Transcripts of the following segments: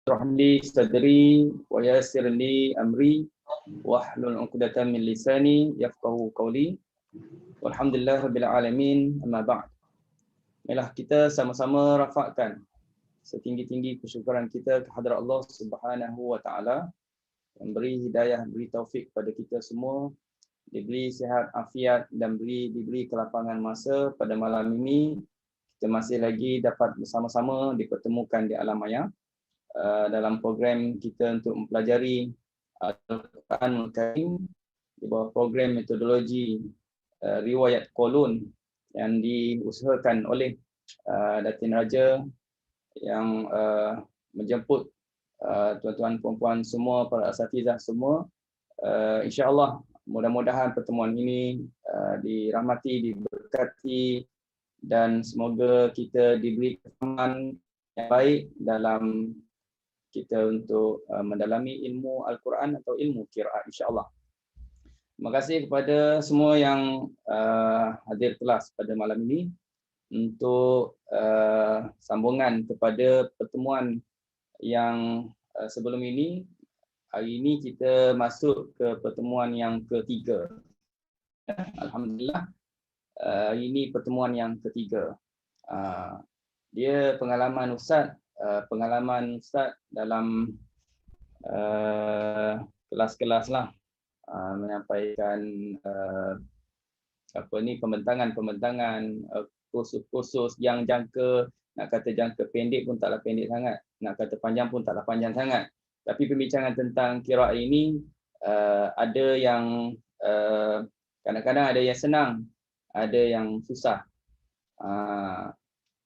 Shrah li sadri wa yassir li amri wahlul 'uqdatam min lisani yafqahu qawli. Walhamdulillahirabbil alamin. Amma ba'd. Marilah kita sama-sama rafakkan setinggi-tinggi kesyukuran kita kehadrat Allah Subhanahu wa taala yang beri hidayah, beri taufik kepada kita semua, diberi sihat afiat dan diberi kelapangan masa pada malam ini. Kita masih lagi dapat bersama-sama dipertemukan di alam maya dalam program kita untuk mempelajari Al-Quran Al-Karim di bawah program metodologi riwayat Qulun yang diusahakan oleh Datin Raja yang menjemput tuan-tuan puan-puan semua, para asatizah semua. InsyaAllah mudah-mudahan pertemuan ini dirahmati, diberkati dan semoga kita diberi kefahaman yang baik dalam kita untuk mendalami ilmu Al-Quran atau ilmu qiraat insya-Allah. Terima kasih kepada semua yang hadir kelas pada malam ini untuk sambungan kepada pertemuan yang sebelum ini. Hari ini kita masuk ke pertemuan yang ketiga. Alhamdulillah, hari ini pertemuan yang ketiga. Dia pengalaman Ustaz dalam kelas-kelas lah, menyampaikan pembentangan kursus yang jangka, nak kata jangka pendek pun taklah pendek sangat, nak kata panjang pun taklah panjang sangat. Tapi pembincangan tentang qiraat ini ada yang kadang-kadang ada yang senang, ada yang susah.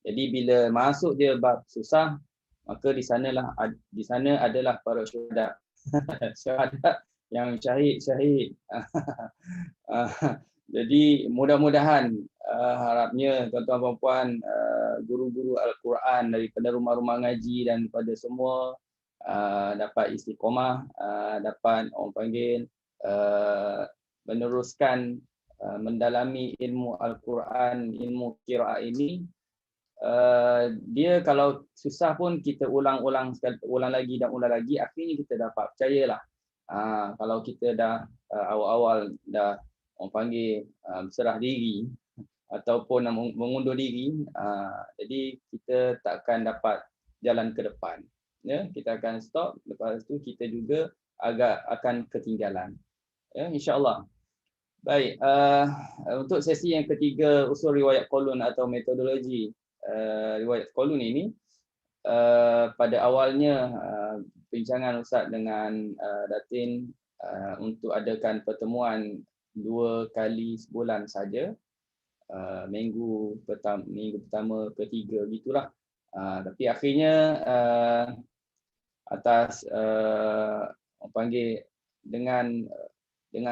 Jadi bila masuk dia bab susah, maka di sana adalah para syuhada. Syuhada yang syahid. Jadi mudah-mudahan harapnya tuan-tuan puan-puan, guru-guru Al-Quran daripada rumah-rumah ngaji dan pada semua dapat istiqomah, dapat orang panggil meneruskan mendalami ilmu Al-Quran, ilmu qiraat ini. Dia kalau susah pun kita ulang lagi, akhirnya kita dapat percayalah. Kalau kita dah awal-awal dah orang panggil berserah diri ataupun mengundur diri, jadi kita tak akan dapat jalan ke depan. Ya, kita akan stop, lepas tu kita juga agak akan ketinggalan. Ya, insya-Allah. Baik, untuk sesi yang ketiga usul riwayat Qulun atau metodologi riwayat Qulun ini, pada awalnya bincangan Ustaz dengan Datin untuk adakan pertemuan 2 kali sebulan saja, minggu pertama, ketiga gitulah. Tapi akhirnya atas orang panggil dengan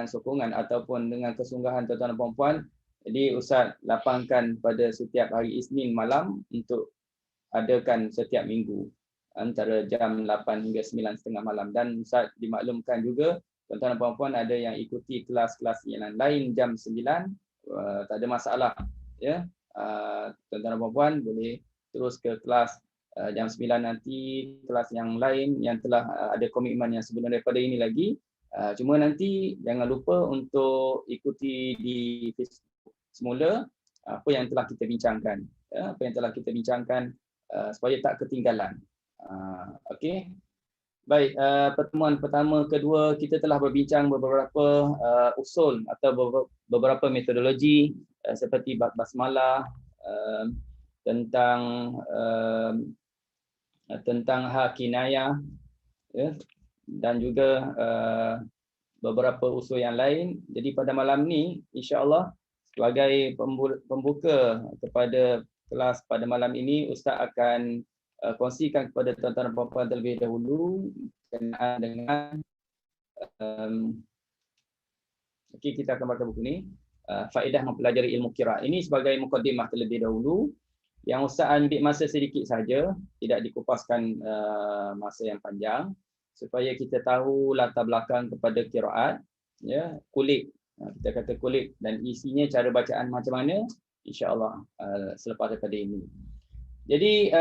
sokongan ataupun dengan kesungguhan tuan-tuan dan puan-puan, jadi Ustaz lapangkan pada setiap hari Isnin malam untuk adakan setiap minggu antara jam 8 hingga 9.30 malam. Dan Ustaz dimaklumkan juga tuan-tuan dan puan-puan ada yang ikuti kelas-kelas yang lain jam 9, tak ada masalah. Ya, tuan-tuan dan puan-puan boleh terus ke kelas jam 9 nanti, kelas yang lain yang telah ada komitmen yang sebelum daripada ini lagi. Cuma nanti jangan lupa untuk ikuti di Facebook semula apa yang telah kita bincangkan, ya, supaya tak ketinggalan. Okey. Baik, pertemuan pertama, kedua kita telah berbincang beberapa usul atau beberapa metodologi seperti basmalah, tentang hakinayah, ya, dan juga beberapa usul yang lain. Jadi pada malam ni insya-Allah sebagai pembuka kepada kelas pada malam ini, Ustaz akan kongsikan kepada tuan-tuan dan puan-puan terlebih dahulu berkenaan dengan kita akan baca buku ni, faedah mempelajari ilmu qiraat. Ini sebagai mukadimah terlebih dahulu yang Ustaz ambil masa sedikit saja, tidak dikupaskan masa yang panjang, supaya kita tahu latar belakang kepada qiraat, ya, kulit. Kita kata kulit, dan isinya cara bacaan macam mana, insya-Allah selepas daripada ini. Jadi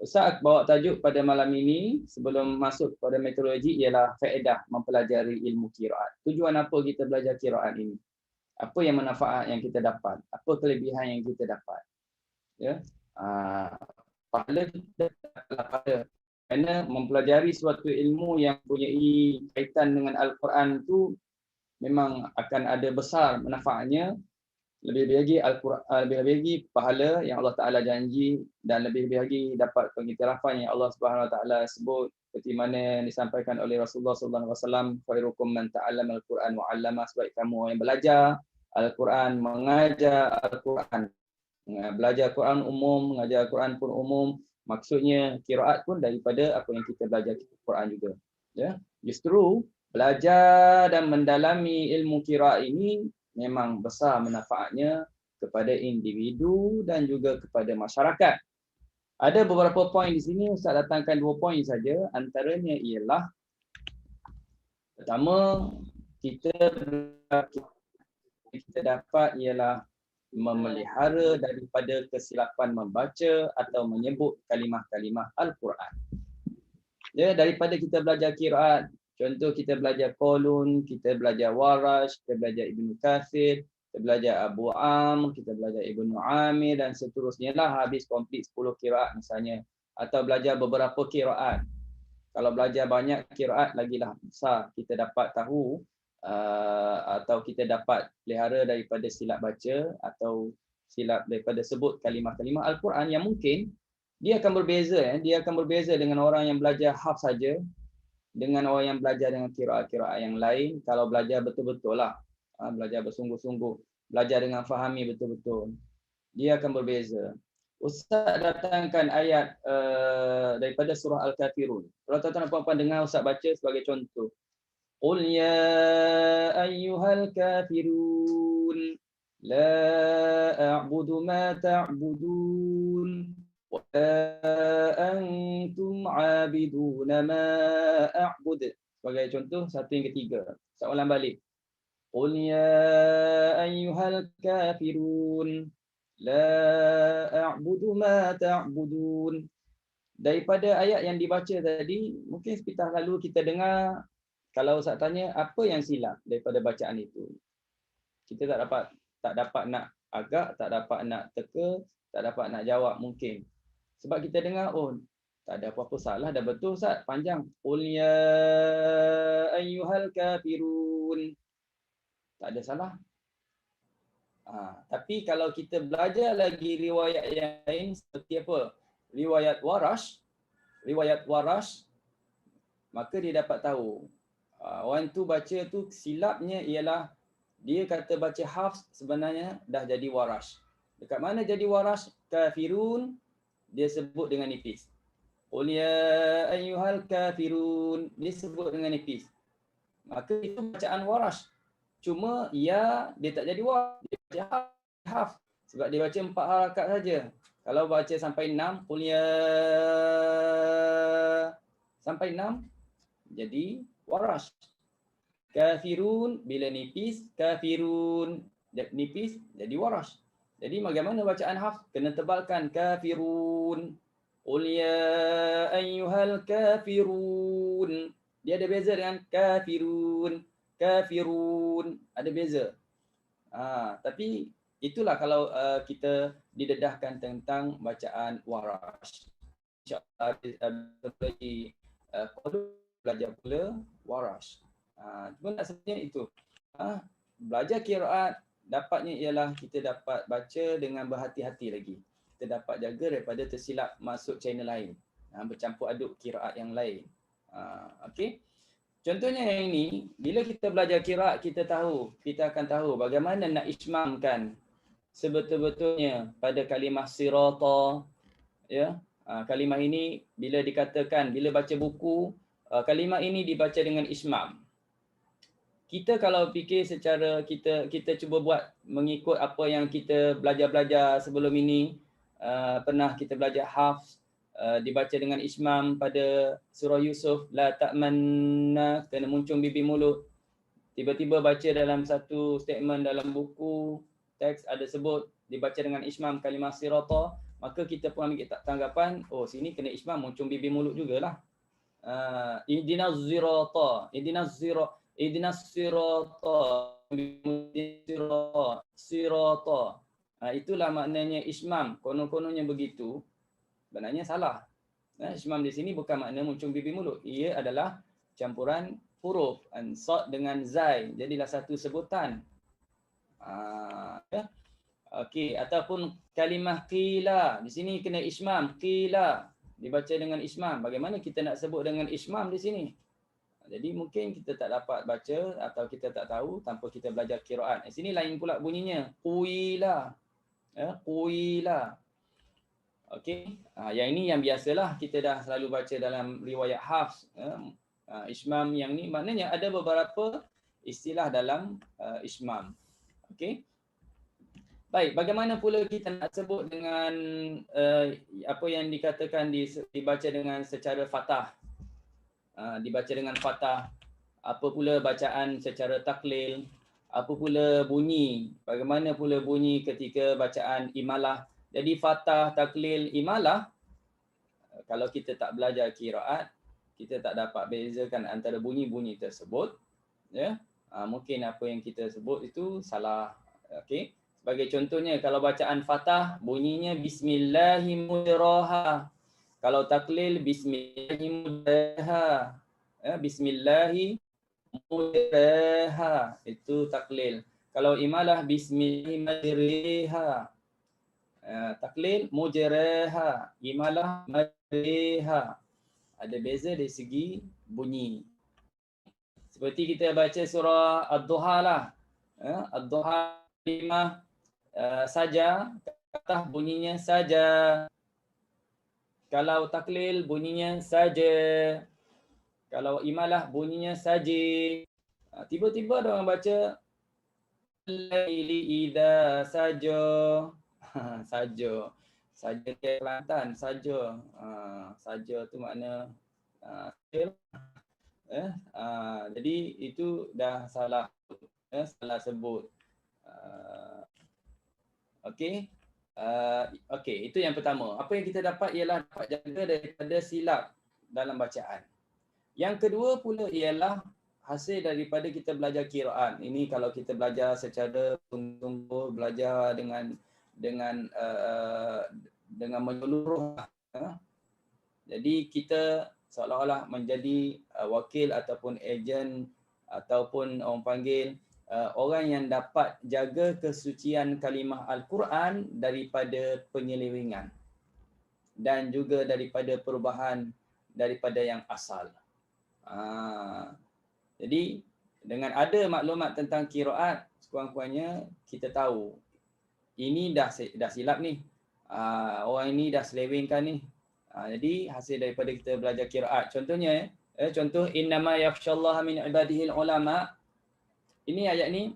Ustaz bawa tajuk pada malam ini sebelum masuk pada metodologi ialah faedah mempelajari ilmu qiraat. Tujuan apa kita belajar qiraat ini? Apa yang manfaat yang kita dapat? Apa kelebihan yang kita dapat? Ya. Pahala kita dapat pahala. Kerana mempelajari suatu ilmu yang mempunyai kaitan dengan Al-Quran itu memang akan ada besar manfaatnya. Lebih-lebih lagi Al-Quran, lebih-lebih lagi pahala yang Allah Taala janji dan lebih-lebih lagi dapat pengiktirafan yang Allah Subhanahu Wa Taala sebut seperti mana yang disampaikan oleh Rasulullah Sallallahu Alaihi Wasallam, khairukum man ta'allama al-Quran wa 'allama, sebaik kamu yang belajar Al-Quran, mengajar Al-Quran. Belajar Quran umum, mengajar Quran pun umum. Maksudnya qiraat pun daripada apa yang kita belajar Quran juga. Ya, justru belajar dan mendalami ilmu qiraat ini memang besar manfaatnya kepada individu dan juga kepada masyarakat. Ada beberapa poin di sini, Ustaz datangkan 2 poin saja. Antaranya ialah pertama, kita dapat ialah memelihara daripada kesilapan membaca atau menyebut kalimah-kalimah Al-Quran. Ya, daripada kita belajar qiraat, contoh kita belajar Qalun, kita belajar Warash, kita belajar Ibnu Katsir, kita belajar Abu Amr, kita belajar Ibnu Amir dan seterusnya lah, habis komplit 10 qiraat misalnya, atau belajar beberapa qiraat. Kalau belajar banyak qiraat lagilah besar kita dapat tahu atau kita dapat pelihara daripada silap baca atau silap daripada sebut kalimah-kalimah Al-Quran yang mungkin dia akan berbeza, dia akan berbeza dengan orang yang belajar hafz saja dengan orang yang belajar dengan qiraat-qiraat yang lain. Kalau belajar betul-betul lah, belajar bersungguh-sungguh, belajar dengan fahami betul-betul, dia akan berbeza. Ustaz datangkan ayat daripada surah Al-Kafirun. Kalau tuan-tuan dan puan-puan dengar Ustaz baca sebagai contoh. Qul ya ayyuhal kafirun la a'budu ma ta'budun wa antum 'abiduna ma a'bud. Sebagai contoh, satu yang ketiga. Saya ulang balik. Qul ya ayyuhal kafirun la a'budu ma ta'budun. Daripada ayat yang dibaca tadi, mungkin sepintas lalu kita dengar, kalau Ustaz tanya apa yang silap daripada bacaan itu, kita tak dapat nak agak, tak dapat nak teka, tak dapat nak jawab mungkin. Sebab kita dengar, oh tak ada apa-apa salah, dah betul Ustaz, panjang. Qul ya ayyuhal kafirun. Tak ada salah. Tapi kalau kita belajar lagi riwayat yang lain seperti apa? Riwayat Warash, maka dia dapat tahu. Orang tu baca tu silapnya ialah dia kata baca hafz, sebenarnya dah jadi Warash. Dekat mana jadi Warash? Kafirun, dia sebut dengan nipis. Qul ya ayyuhal kafirun, dia sebut dengan nipis. Maka itu bacaan Warash. Cuma ya dia tak jadi Warash, dia baca hafz sebab dia baca 4 harakat saja. Kalau baca sampai 6, qul ya sampai 6 jadi Warash. Kafirun bila nipis, kafirun nipis jadi Warash. Jadi bagaimana bacaan hafz? Kena tebalkan kafirun. Qul ya ayyuhal kafirun. Dia ada beza dengan kafirun. Kafirun ada beza. Tapi itulah kalau kita didedahkan tentang bacaan Warash. InsyaAllah belajar pula Warash. Cuma nak sebenarnya itu. Belajar qiraat dapatnya ialah kita dapat baca dengan berhati-hati lagi. Kita dapat jaga daripada tersilap masuk channel lain. Bercampur aduk qiraat yang lain. Okey. Contohnya yang ini, bila kita belajar qiraat kita akan tahu bagaimana nak ismamkan sebetul-betulnya pada kalimah sirata, ya. Kalimah ini bila dikatakan, bila baca buku, kalimah ini dibaca dengan ismam. Kita kalau fikir secara kita cuba buat mengikut apa yang kita belajar sebelum ini, pernah kita belajar hafz, dibaca dengan ismam pada surah Yusuf, la ta'manna, kena muncung bibir mulut. Tiba-tiba baca dalam satu statement dalam buku teks ada sebut dibaca dengan ismam kalimah sirata, maka kita pun ambil tanggapan, oh sini kena ismam, muncung bibir mulut jugalah. Ihdinas sirata, ihdinas sirata, sirata. Itulah maknanya ismam. Konon-kononnya begitu. Sebenarnya salah. Ismam di sini bukan makna muncung bibir mulut. Ia adalah campuran huruf sad dengan zai. Jadilah satu sebutan. Ya. Okey, ataupun kalimah qila. Di sini kena ismam, qila. Dibaca dengan ismam. Bagaimana kita nak sebut dengan ismam di sini? Jadi mungkin kita tak dapat baca atau kita tak tahu tanpa kita belajar qiraat. Di sini lain pula bunyinya. Qila. Qila. Okey. Yang ini yang biasalah kita dah selalu baca dalam riwayat Hafs. Ismam yang ni maknanya ada beberapa istilah dalam ismam. Okey. Baik, bagaimana pula kita nak sebut dengan apa yang dikatakan dibaca dengan secara fathah. Dibaca dengan fathah. Apa pula bacaan secara taklil, apa pula bunyi, bagaimana pula bunyi ketika bacaan imalah. Jadi fathah, taklil, imalah, kalau kita tak belajar qiraat, kita tak dapat bezakan antara bunyi-bunyi tersebut. Ya, mungkin apa yang kita sebut itu salah. Okey. Sebagai contohnya, kalau bacaan fathah, bunyinya Bismillahirrahmanirrahim. Kalau taklil, Bismillahirrahmanirrahim. Bismillahirrahmanirrahim. Itu taklil. Kalau imalah, Bismillahirrahmanirrahim. Taklil, mujraha. Imalah, majriha. Ada beza dari segi bunyi. Seperti kita baca surah Ad-Duha lah. Ad-Duha kalimah saja, kata bunyinya saja. Kalau taklil bunyinya saja. Kalau imalah bunyinya saji. Tiba-tiba ada orang baca laili idza saja. Saja. Saja dia Kelantan, saja. Saja tu makna jadi itu dah salah. Salah sebut. Okey. Okey, itu yang pertama. Apa yang kita dapat ialah dapat jaga daripada silap dalam bacaan. Yang kedua pula ialah hasil daripada kita belajar qiraat. Ini kalau kita belajar secara sungguh-sungguh, belajar dengan menyeluruh. Jadi kita seolah-olah menjadi wakil ataupun ejen ataupun orang panggil orang yang dapat jaga kesucian kalimah Al-Quran daripada penyelewengan dan juga daripada perubahan daripada yang asal. Jadi dengan ada maklumat tentang qiraat, sekurang-kurangnya kita tahu ini dah silap ni. Orang ini dah selewengkan ni. Jadi hasil daripada kita belajar qiraat. Contohnya, contoh innama yakhshallaha min ibadihil ulama. Ini ayat ni,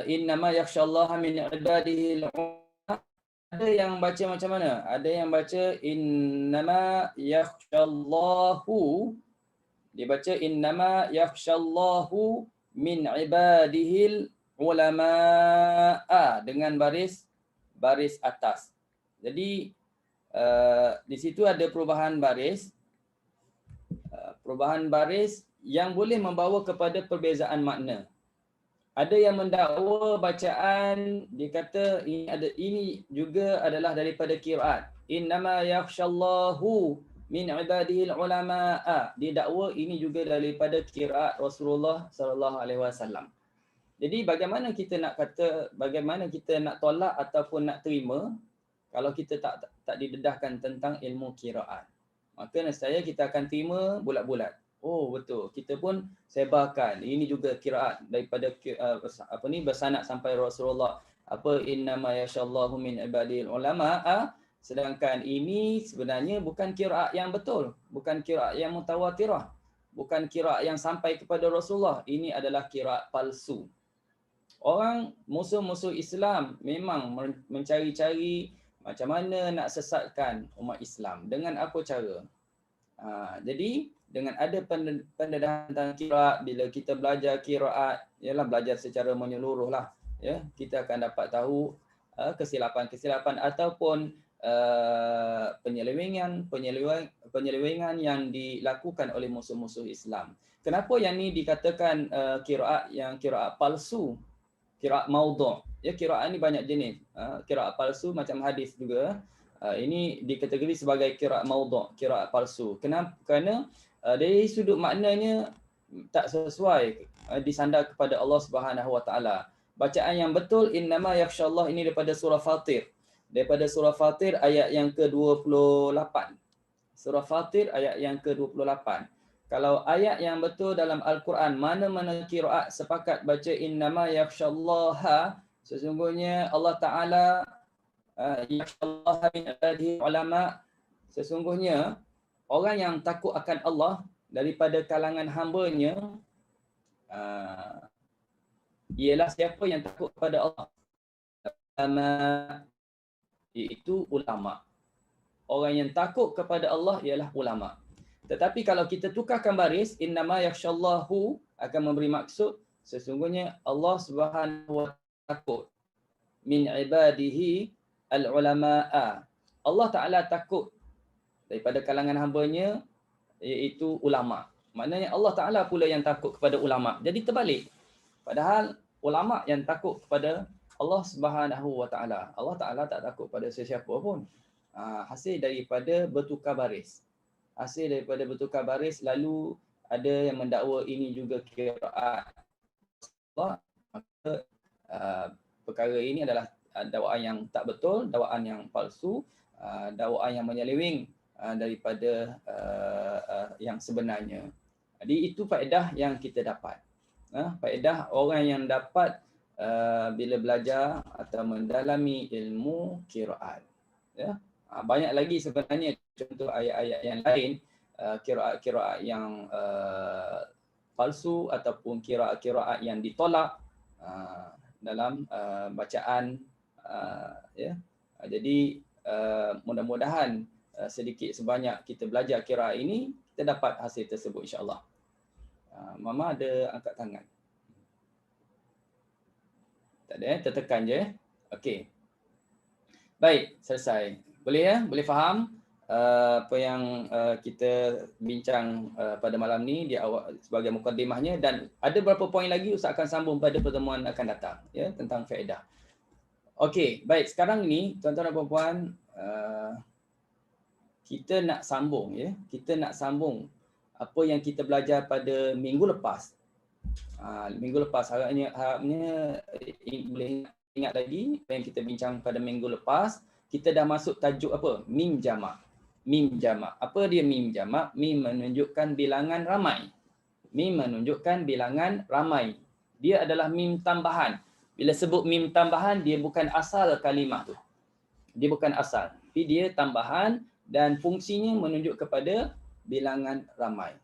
innama yakhshallaha min ibadihil ulama. Ada yang baca macam mana? Ada yang baca innama yakhshallahu. Dia baca innama yakhshallahu min ibadihil ulama dengan baris atas. Jadi di situ ada perubahan baris. Perubahan baris yang boleh membawa kepada perbezaan makna. Ada yang mendakwa bacaan, dia kata ini juga adalah daripada qiraat. Innama yakhshallahu min ibadihil ulama. Dia dakwa ini juga daripada qiraat Rasulullah sallallahu alaihi wasallam. Jadi bagaimana kita nak kata, bagaimana kita nak tolak ataupun nak terima kalau kita tak didedahkan tentang ilmu qiraat? Maka nescaya kita akan terima bulat-bulat. Oh betul, kita pun sebarkan. Ini juga qiraat daripada bersanad sampai Rasulullah. Innama yashallahu min ibadil ulama. Sedangkan ini sebenarnya bukan qiraat yang betul, bukan qiraat yang mutawatirah, bukan qiraat yang sampai kepada Rasulullah. Ini adalah qiraat palsu. Orang musuh-musuh Islam memang mencari-cari macam mana nak sesatkan umat Islam. Dengan apa cara? Jadi dengan ada pendedahan tentang qiraat, bila kita belajar qiraat, ialah belajar secara menyeluruh lah, ya, kita akan dapat tahu kesilapan ataupun penyelewengan yang dilakukan oleh musuh-musuh Islam. Kenapa yang ni dikatakan qiraat palsu, qiraat maudhu'? Ya, qiraat ni banyak jenis. Qiraat palsu macam hadis juga. Ini dikategori sebagai qiraat maudhu', qiraat palsu. Kenapa? Kerana dari sudut maknanya tak sesuai disandar kepada Allah Subhanahu Wa Taala. Bacaan yang betul innama yakhshallah ini daripada surah Fatir. Daripada surah Fatir ayat yang ke-28. Surah Fatir ayat yang ke-28. Kalau ayat yang betul dalam Al-Quran, mana-mana qiraat sepakat baca innama yakhshallaha, sesungguhnya Allah Ta'ala yakhshallaha min ibadihi ulama, sesungguhnya orang yang takut akan Allah daripada kalangan hamba-Nya ialah siapa yang takut kepada Allah, iaitu ulama. Orang yang takut kepada Allah ialah ulama. Tetapi kalau kita tukarkan baris, innama yakhshallahu akan memberi maksud sesungguhnya Allah Subhanahu wa taala takut min ibadihi al-ulama'a. Allah Taala takut daripada kalangan hamba-Nya iaitu ulama. Maknanya Allah Taala pula yang takut kepada ulama. Jadi terbalik. Padahal ulama yang takut kepada Allah Subhanahu wa taala. Allah Taala tak takut pada sesiapa pun. Hasil daripada bertukar baris. Hasil daripada bertukar baris, lalu ada yang mendakwa ini juga qiraat Allah, maka perkara ini adalah dakwaan yang tak betul, dakwaan yang palsu, dakwaan yang menyeleweng daripada yang sebenarnya. Jadi itu faedah yang kita dapat. Faedah orang yang dapat bila belajar atau mendalami ilmu qiraat. Ya. Banyak lagi sebenarnya contoh ayat-ayat yang lain, qiraat-qiraat yang palsu ataupun qiraat-qiraat yang ditolak dalam bacaan, ya. Jadi mudah-mudahan sedikit sebanyak kita belajar qiraat ini, kita dapat hasil tersebut insya-Allah. Mama ada angkat tangan? Tak ada, tertekan je. Okey. Baik, selesai. Boleh ya? Boleh faham apa yang kita bincang pada malam ni di awal sebagai mukadimahnya, dan ada beberapa poin lagi Ustaz akan sambung pada pertemuan akan datang ya tentang faedah. Okey, baik, sekarang ni tuan-tuan dan puan-puan, kita nak sambung ya. Kita nak sambung apa yang kita belajar pada minggu lepas. Minggu lepas harapnya boleh ingat lagi apa yang kita bincang pada minggu lepas. Kita dah masuk tajuk apa? Mim jamak. Mim jamak. Apa dia mim jamak? Mim menunjukkan bilangan ramai. Mim menunjukkan bilangan ramai. Dia adalah mim tambahan. Bila sebut mim tambahan, dia bukan asal kalimah tu. Dia bukan asal. Tapi dia tambahan dan fungsinya menunjuk kepada bilangan ramai.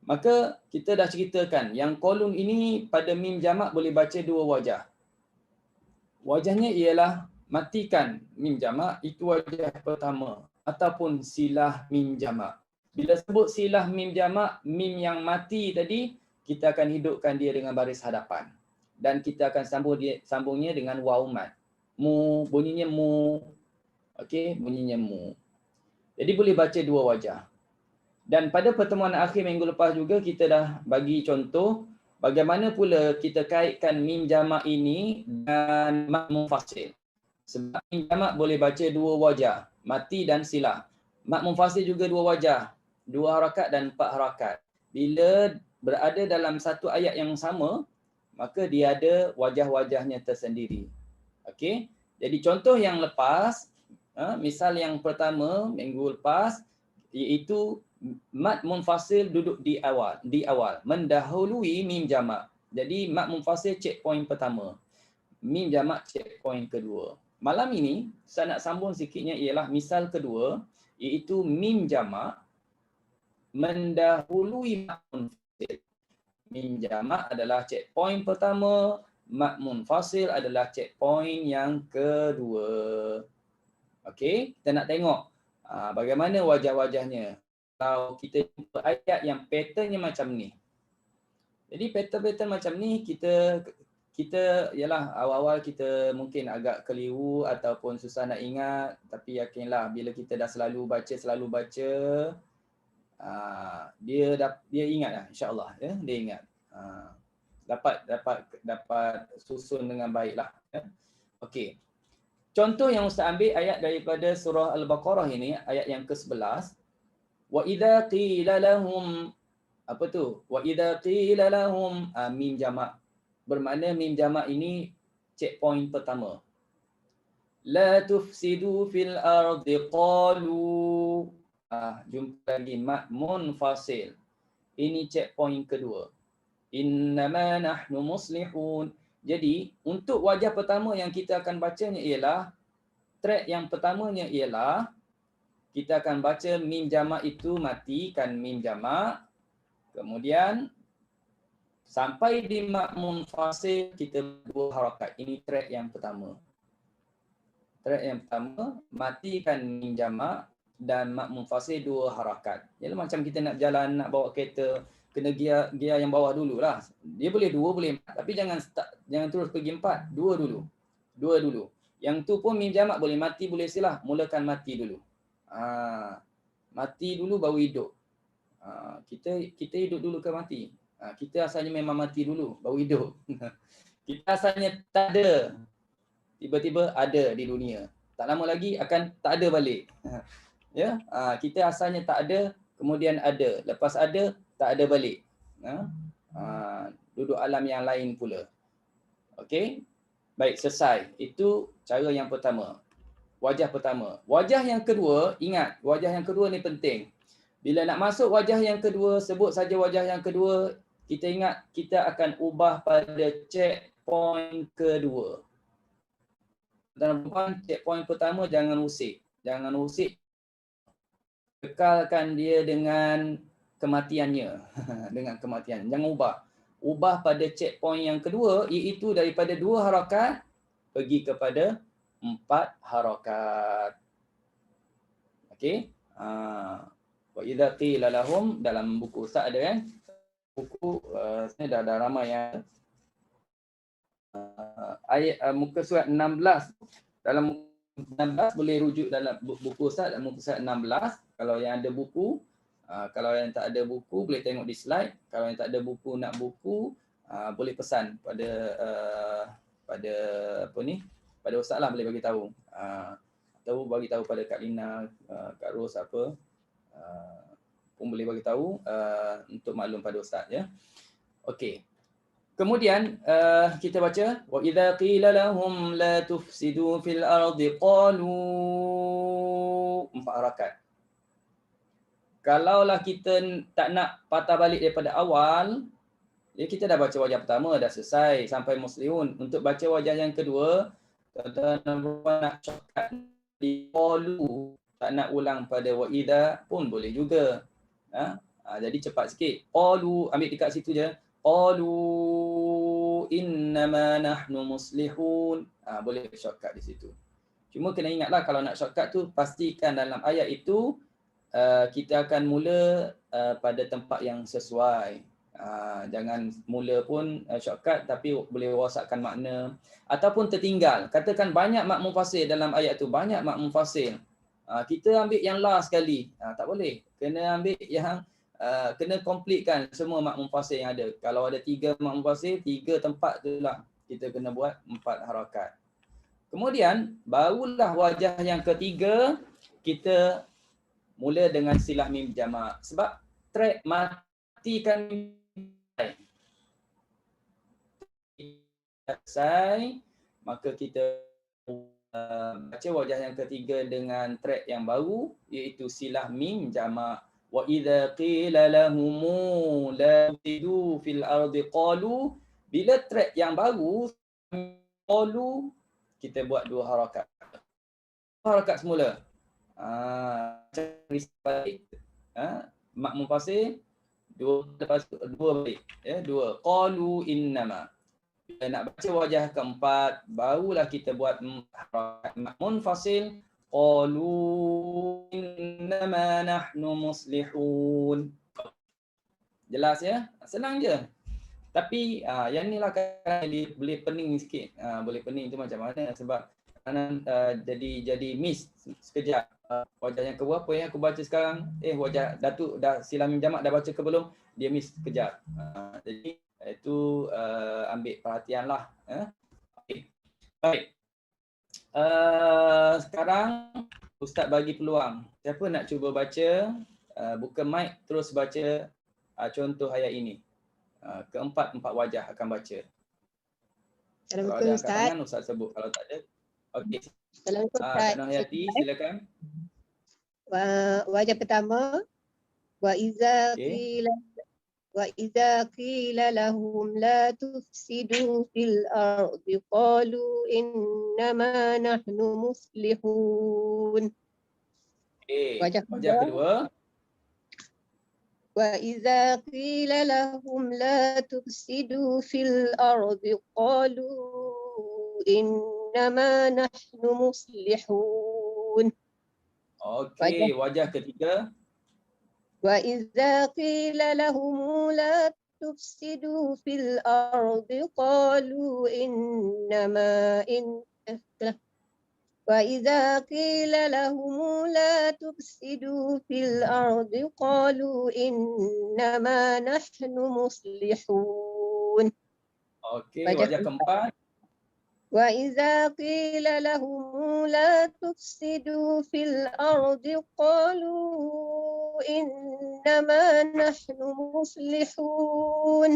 Maka kita dah ceritakan yang kolum ini pada mim jamak boleh baca dua wajah. Wajahnya ialah matikan mim jamak, itu wajah pertama, ataupun silah mim jamak. Bila sebut silah mim jamak, mim yang mati tadi, kita akan hidupkan dia dengan baris hadapan. Dan kita akan sambungnya dengan waw mat. Mu, bunyinya mu. Okey, bunyinya mu. Jadi boleh baca dua wajah. Dan pada pertemuan akhir minggu lepas juga kita dah bagi contoh bagaimana pula kita kaitkan mim jamak ini dan mat munfasil. Sebab mim jamak boleh baca dua wajah, mati dan silah. Mat munfasil juga dua wajah, 2 harakat dan 4 harakat. Bila berada dalam satu ayat yang sama, maka dia ada wajah-wajahnya tersendiri. Okey. Jadi contoh yang lepas, misal yang pertama minggu lepas, iaitu mat munfasil duduk di awal, mendahului mim jamak. Jadi mat munfasil checkpoint pertama, mim jamak checkpoint kedua. Malam ini saya nak sambung sikitnya ialah misal kedua, iaitu mim jamak mendahului mat munfasil. Mim jamak adalah checkpoint pertama, mat munfasil adalah checkpoint yang kedua. Okey, kita nak tengok bagaimana wajah-wajahnya. Kalau kita jumpa ayat yang patternnya macam ni. Jadi pattern-pattern macam ni kita kita ialah awal-awal kita mungkin agak keliru ataupun susah nak ingat, tapi yakinlah bila kita dah selalu baca, dia ingat lah, insya-Allah ya, dia ingat. Dapat susun dengan baiklah ya. Okey. Contoh yang Ustaz ambil ayat daripada surah Al-Baqarah ini, ayat yang ke-11. Wa idza qila lahum, apa tu? Wa idza qila lahum, mim jamak. Bermakna mim jamak ini checkpoint pertama. La tufsidu fil ardi qalu. Jumpa lagi mat munfasil. Ini checkpoint kedua. Innama nahnu muslihun. Jadi untuk wajah pertama yang kita akan bacanya ialah, track yang pertamanya ialah kita akan baca mim jamak itu, matikan mim jamak. Kemudian sampai di mat munfasil kita dua harakat. Ini track yang pertama. Track yang pertama, matikan mim jamak dan mat munfasil dua harakat. Ialah macam kita nak jalan, nak bawa kereta, kena gear yang bawah dululah. Dia boleh dua, boleh empat, tapi jangan terus pergi empat, dua dulu. Yang tu pun mim jamak boleh mati, boleh silah. Mulakan mati dulu. Mati dulu baru hidup. Kita hidup dulu ke mati? Kita asalnya memang mati dulu baru hidup. Kita asalnya tak ada, tiba-tiba ada di dunia. Tak lama lagi akan tak ada balik. Ya, kita asalnya tak ada, kemudian ada. Lepas ada, tak ada balik. Duduk alam yang lain pula. Okey. Baik, selesai. Itu cara yang pertama. Wajah pertama. Wajah yang kedua, ingat, wajah yang kedua ni penting. Bila nak masuk wajah yang kedua, sebut saja wajah yang kedua, kita ingat kita akan ubah pada checkpoint kedua. Dan checkpoint pertama jangan usik. Kekalkan dia dengan kematiannya. Dengan kematian. Jangan ubah. Ubah pada checkpoint yang kedua, iaitu daripada 2 harakat pergi kepada 4 harakat. Okey. Wa idza qila lahum, dalam buku Ustaz ada kan? Buku saya dah ramai yang ayat muka surat 16. Dalam 16 boleh rujuk dalam buku Ustaz, dalam muka surat 16. Kalau yang ada buku, kalau yang tak ada buku boleh tengok di slide. Kalau yang tak ada buku, nak buku, boleh pesan pada apa ni? Pada Ustaz lah, boleh bagi tahu. Atau bagi tahu pada Kak Lina, Kak Ros apa. Pun boleh bagi tahu untuk maklum pada Ustaz ya. Okey. Kemudian kita baca wa idza qila lahum la tufsidu fil ardi qalu, 4 harakat. Kalaulah kita tak nak patah balik daripada awal, ya kita dah baca wajah pertama dah selesai sampai muslihun. Untuk baca wajah yang kedua, tuan-tuan nak shortcut di qalu, tak nak ulang pada wa idza pun boleh juga. Jadi cepat sikit. Qalu, ambil dekat situ je. Qalu innama nahnu muslihun. Boleh shortcut di situ. Cuma kena ingatlah kalau nak shortcut tu pastikan dalam ayat itu kita akan mula pada tempat yang sesuai. Jangan mula pun shortcut tapi boleh rosakkan makna ataupun tertinggal. Katakan banyak mak mufassir dalam ayat tu, banyak mak mufassir. Kita ambil yang last sekali. Tak boleh. Kena ambil yang kena completekan semua mak mufassir yang ada. Kalau ada 3 mak mufassir, 3 tempat tu lah kita kena buat 4 harakat. Kemudian barulah wajah yang ketiga kita mula dengan silah mim jamak. Sebab track matikan selesai, maka kita baca wajah yang ketiga dengan track yang baru, iaitu silah mim jamak. Wa idza qila lahum la tufsidu fil ardi qalu. Bila track yang baru qalu, kita buat 2 harakat. Harakat semula. Mak mufassir 2 lepas 2 balik ya, 2 qalu innama. Bila nak baca wajah keempat barulah kita buat harakat munfasil. Qalu innama nahnu muslihun. Jelas ya? Senang je. Tapi yang ni lah kan boleh pening sikit. Boleh pening tu macam mana sebab jadi miss sekejap. Wajah yang keberapa yang aku baca sekarang, wajah Datuk dah sila minjamak dah baca ke belum? Dia miss sekejap. Jadi itu ambil perhatian lah. Okay. Baik. Sekarang Ustaz bagi peluang. Siapa nak cuba baca, buka mic terus baca contoh ayat ini. Keempat wajah akan baca. Kalau ada angkat tangan Ustaz sebut, kalau tak ada. Okey. Assalamualaikum Ustaz. Kak Nohayati silakan. Wajah pertama, wa iza qila lahum la tufsidu fil ardi qalu innama nahnu muslihun. Wajah kedua. وَإِذَا قِيلَ لَهُمْ لَا تُفْسِدُوا فِي الْأَرْضِ قَالُوا إِنَّمَا نَحْنُ مُصْلِحُونَ. Okey, wajah ketiga. وَإِذَا قِيلَ لَهُمْ لَا تُفْسِدُوا فِي الْأَرْضِ قَالُوا وَإِذَا قِيلَ لَهُمْ لَا تُفْسِدُوا فِي الْأَرْضِ قَالُوا إِنَّمَا نَحْنُ مُصْلِحُونَ. Okey, wajah keempat. وَإِذَا قِيلَ لَهُمْ لَا تُفْسِدُوا فِي الْأَرْضِ قَالُوا إِنَّمَا نَحْنُ مُصْلِحُونَ.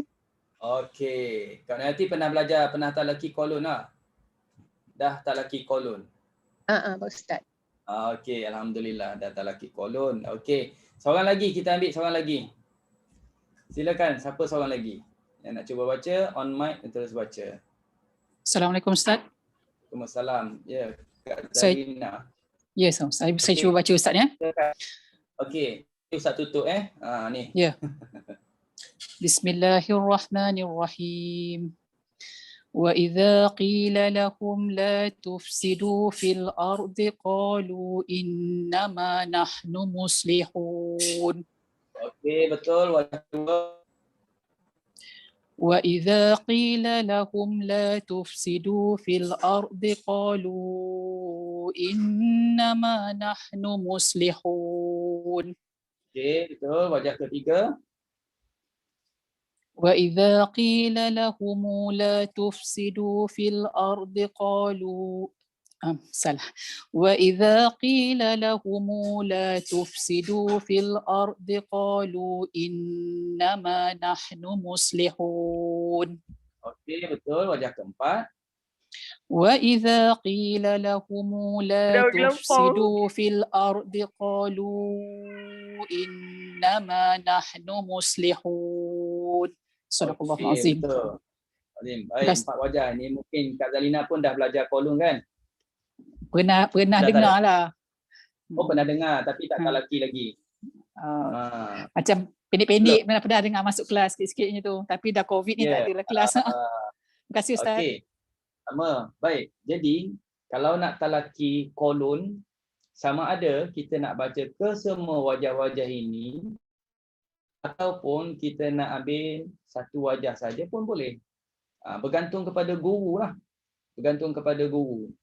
Okey, Kak Nohayati pernah belajar, pernah talaki kolon lah? Dah talaki kolon? Pak Ustaz. Okey, alhamdulillah dah talaki kolon. Okey, seorang lagi, kita ambil seorang lagi. Silakan, siapa seorang lagi yang nak cuba baca, on mic terus baca. Assalamualaikum Ustaz. Waalaikumsalam. Ya, Kak Zarina. Yes, saya cuba baca Ustaz ya. Okey, Ustaz tutup ni. Ya. Bismillahirrahmanirrahim. وَإِذَا قِيلَ لَهُمْ لَا تُفْسِدُوا فِي الْأَرْضِ قَالُوا إِنَّمَا نَحْنُ مُصْلِحُونَ. Okey, betul. Wajah kedua. وَإِذَا قِيلَ لَهُمْ لَا تُفْسِدُوا فِي الْأَرْضِ قَالُوا إِنَّمَا نَحْنُ مُصْلِحُونَ. Okey, betul. Wajah ketiga. وَإِذَا قِيلَ لَهُمْ لَا تُفْسِدُوا فِي الْأَرْضِ قَالُوا وَإِذَا قِيلَ لَهُمْ لَا تُفْسِدُوا فِي الْأَرْضِ قَالُوا إِنَّمَا نَحْنُ مُصْلِحُونَ. Okey, betul. Wajah keempat. وَإِذَا قِيلَ لَهُمْ لَا تُفْسِدُوا فِي الْأَرْضِ قَالُوا إِنَّمَا نَحْنُ مُصْلِحُونَ. Sadaqallahul Azim. Betul. Baik, empat wajah ni mungkin Kak Zalina pun dah belajar kolon kan? Pernah dengar lah. Oh, pernah dengar tapi tak talaki lagi. Macam pendek-pendek pernah dengar masuk kelas sikit-sikitnya tu. Tapi dah COVID ni tak ada kelas. Terima kasih Ustaz. Okey. Sama. Baik. Jadi, kalau nak talaki kolon, sama ada kita nak baca ke semua wajah-wajah ini ataupun kita nak ambil satu wajah saja pun boleh. Bergantung kepada guru lah. Bergantung kepada guru.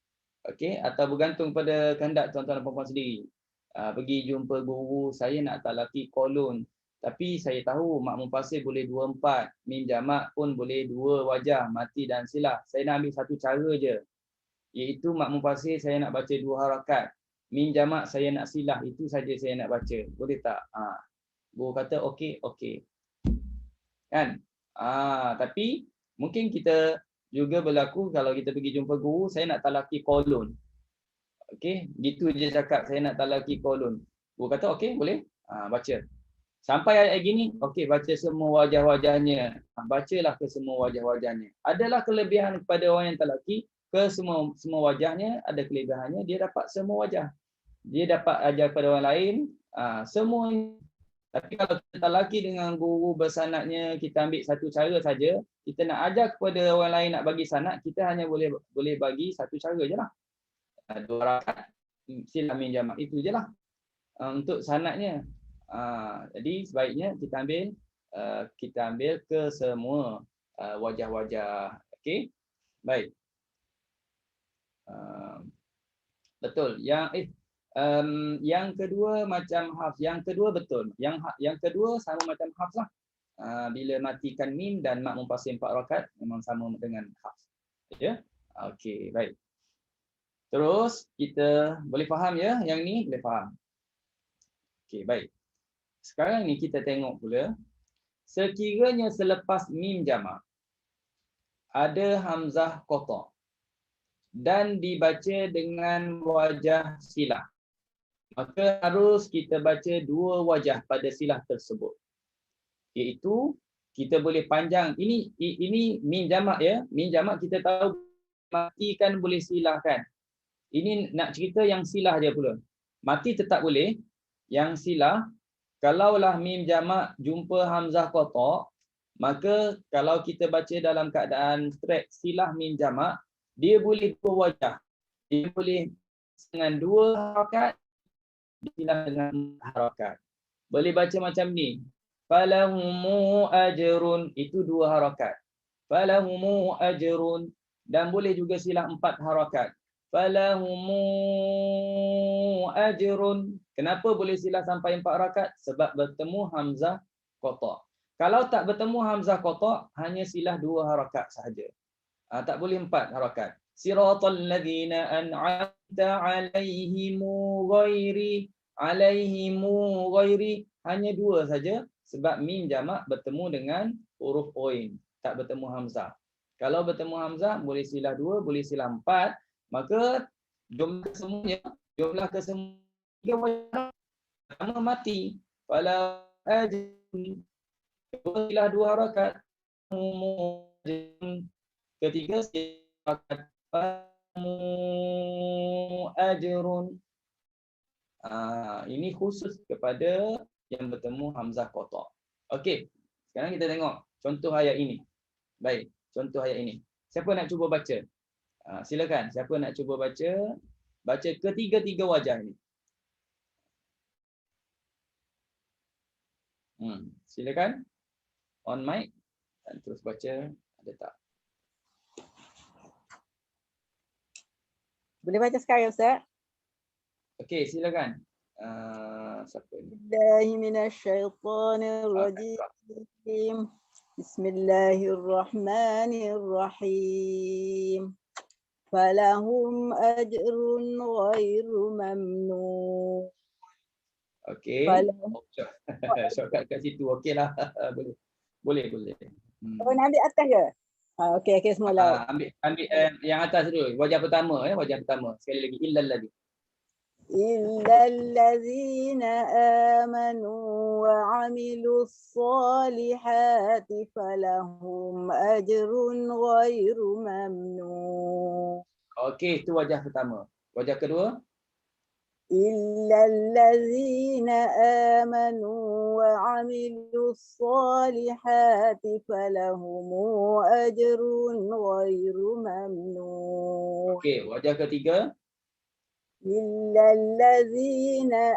Okey, atau bergantung pada kehendak tuan-tuan dan puan-puan sendiri. Pergi jumpa guru, saya nak talaki kolon. Tapi saya tahu makmum fasih boleh 2/4, mim jamak pun boleh 2 wajah, mati dan silah. Saya nak ambil satu cara je. Iaitu makmum fasih saya nak baca 2 harakat. Mim jamak saya nak silah, itu saja saya nak baca. Boleh tak? Guru kata okey. Kan? Tapi mungkin kita juga berlaku kalau kita pergi jumpa guru, saya nak talaki kolon. Okey, gitu je cakap saya nak talaki kolon. Guru kata okey, boleh? Baca. Sampai ayat gini, okey, baca semua wajah-wajahnya. Bacalah ke semua wajah-wajahnya. Adalah kelebihan kepada orang yang talaki, ke semua wajahnya, ada kelebihannya, dia dapat semua wajah. Dia dapat ajar kepada orang lain, semua. Tapi kalau kita talaki dengan guru bersanadnya, kita ambil satu cara saja, kita nak ajar kepada orang lain nak bagi sanad, kita hanya boleh bagi satu cara je lah. 2 rakaat, silah mim jamak, itu je lah untuk sanadnya. Jadi sebaiknya kita ambil ke semua wajah-wajah. Okey. Baik. Betul. Yang kedua macam hafz. Yang kedua betul. Yang kedua sama macam hafz lah. Bila matikan mim dan mak munfasil 4 rakaat memang sama dengan hafz. Ya. Okey, baik. Terus kita boleh faham ya, yang ni boleh faham. Okey, baik. Sekarang ni kita tengok pula, sekiranya selepas mim jamak ada hamzah qata dan dibaca dengan wajah silah, maka harus kita baca dua wajah pada silah tersebut. Iaitu kita boleh panjang, ini mim jamak ya. Mim jamak kita tahu mati kan boleh silahkan. Ini nak cerita yang silah je pula. Mati tetap boleh. Yang silah, kalaulah mim jamak jumpa hamzah qata, maka kalau kita baca dalam keadaan straight silah mim jamak, dia boleh dua wajah. Dia boleh dengan 2 harakat, silah dengan 4 harakat. Boleh baca macam ni. Falahumu ajrun, itu 2 harakat. Falahumu ajrun, dan boleh juga silah 4 harakat. Falahumu ajrun. Kenapa boleh silah sampai 4 harakat? Sebab bertemu hamzah qata. Kalau tak bertemu hamzah qata, hanya silah 2 harakat sahaja. Tak boleh 4 harakat. Siratal ladzina an'amta 'alaihimu ghairi, 'alaihimu ghairi, hanya 2 saja sebab mim jamak bertemu dengan huruf oin, tak bertemu hamzah. Kalau bertemu hamzah boleh silah 2, boleh silah 4, maka jumlah kesemuanya 3 wajah. Pertama mati, fala ajrun, silah 2 harakat, ketiga silah ajrun. Ini khusus kepada yang bertemu hamzah qata. Okey. Sekarang kita tengok contoh ayat ini. Baik, contoh ayat ini. Siapa nak cuba baca? Silakan. Siapa nak cuba baca? Baca ketiga-tiga wajah ini. Silakan. On mic dan terus baca. Ada tak? Boleh baca sekarang Ustaz? Okey, silakan. Siapa ni? Billahi minasyaitonirrajim. Bismillahirrahmanirrahim. Falahum ajrun ghairu mamnun. Okey. Shortcut kat situ. Okeylah. Boleh. Oh, nak ambil atas ke? Okey semua lah. Ambil yang atas dulu. Wajah pertama ya, wajah pertama. Sekali lagi illal ladzi. Illal ladzina amanu wa 'amilus solihati falahum ajrun ghairu mamnun. Okey, itu wajah pertama. Wajah kedua? Illal ladzina amanu wa 'amilus solihati falahum ajrun ghairu mamnun. Okey, wajah ketiga? Illal ladzina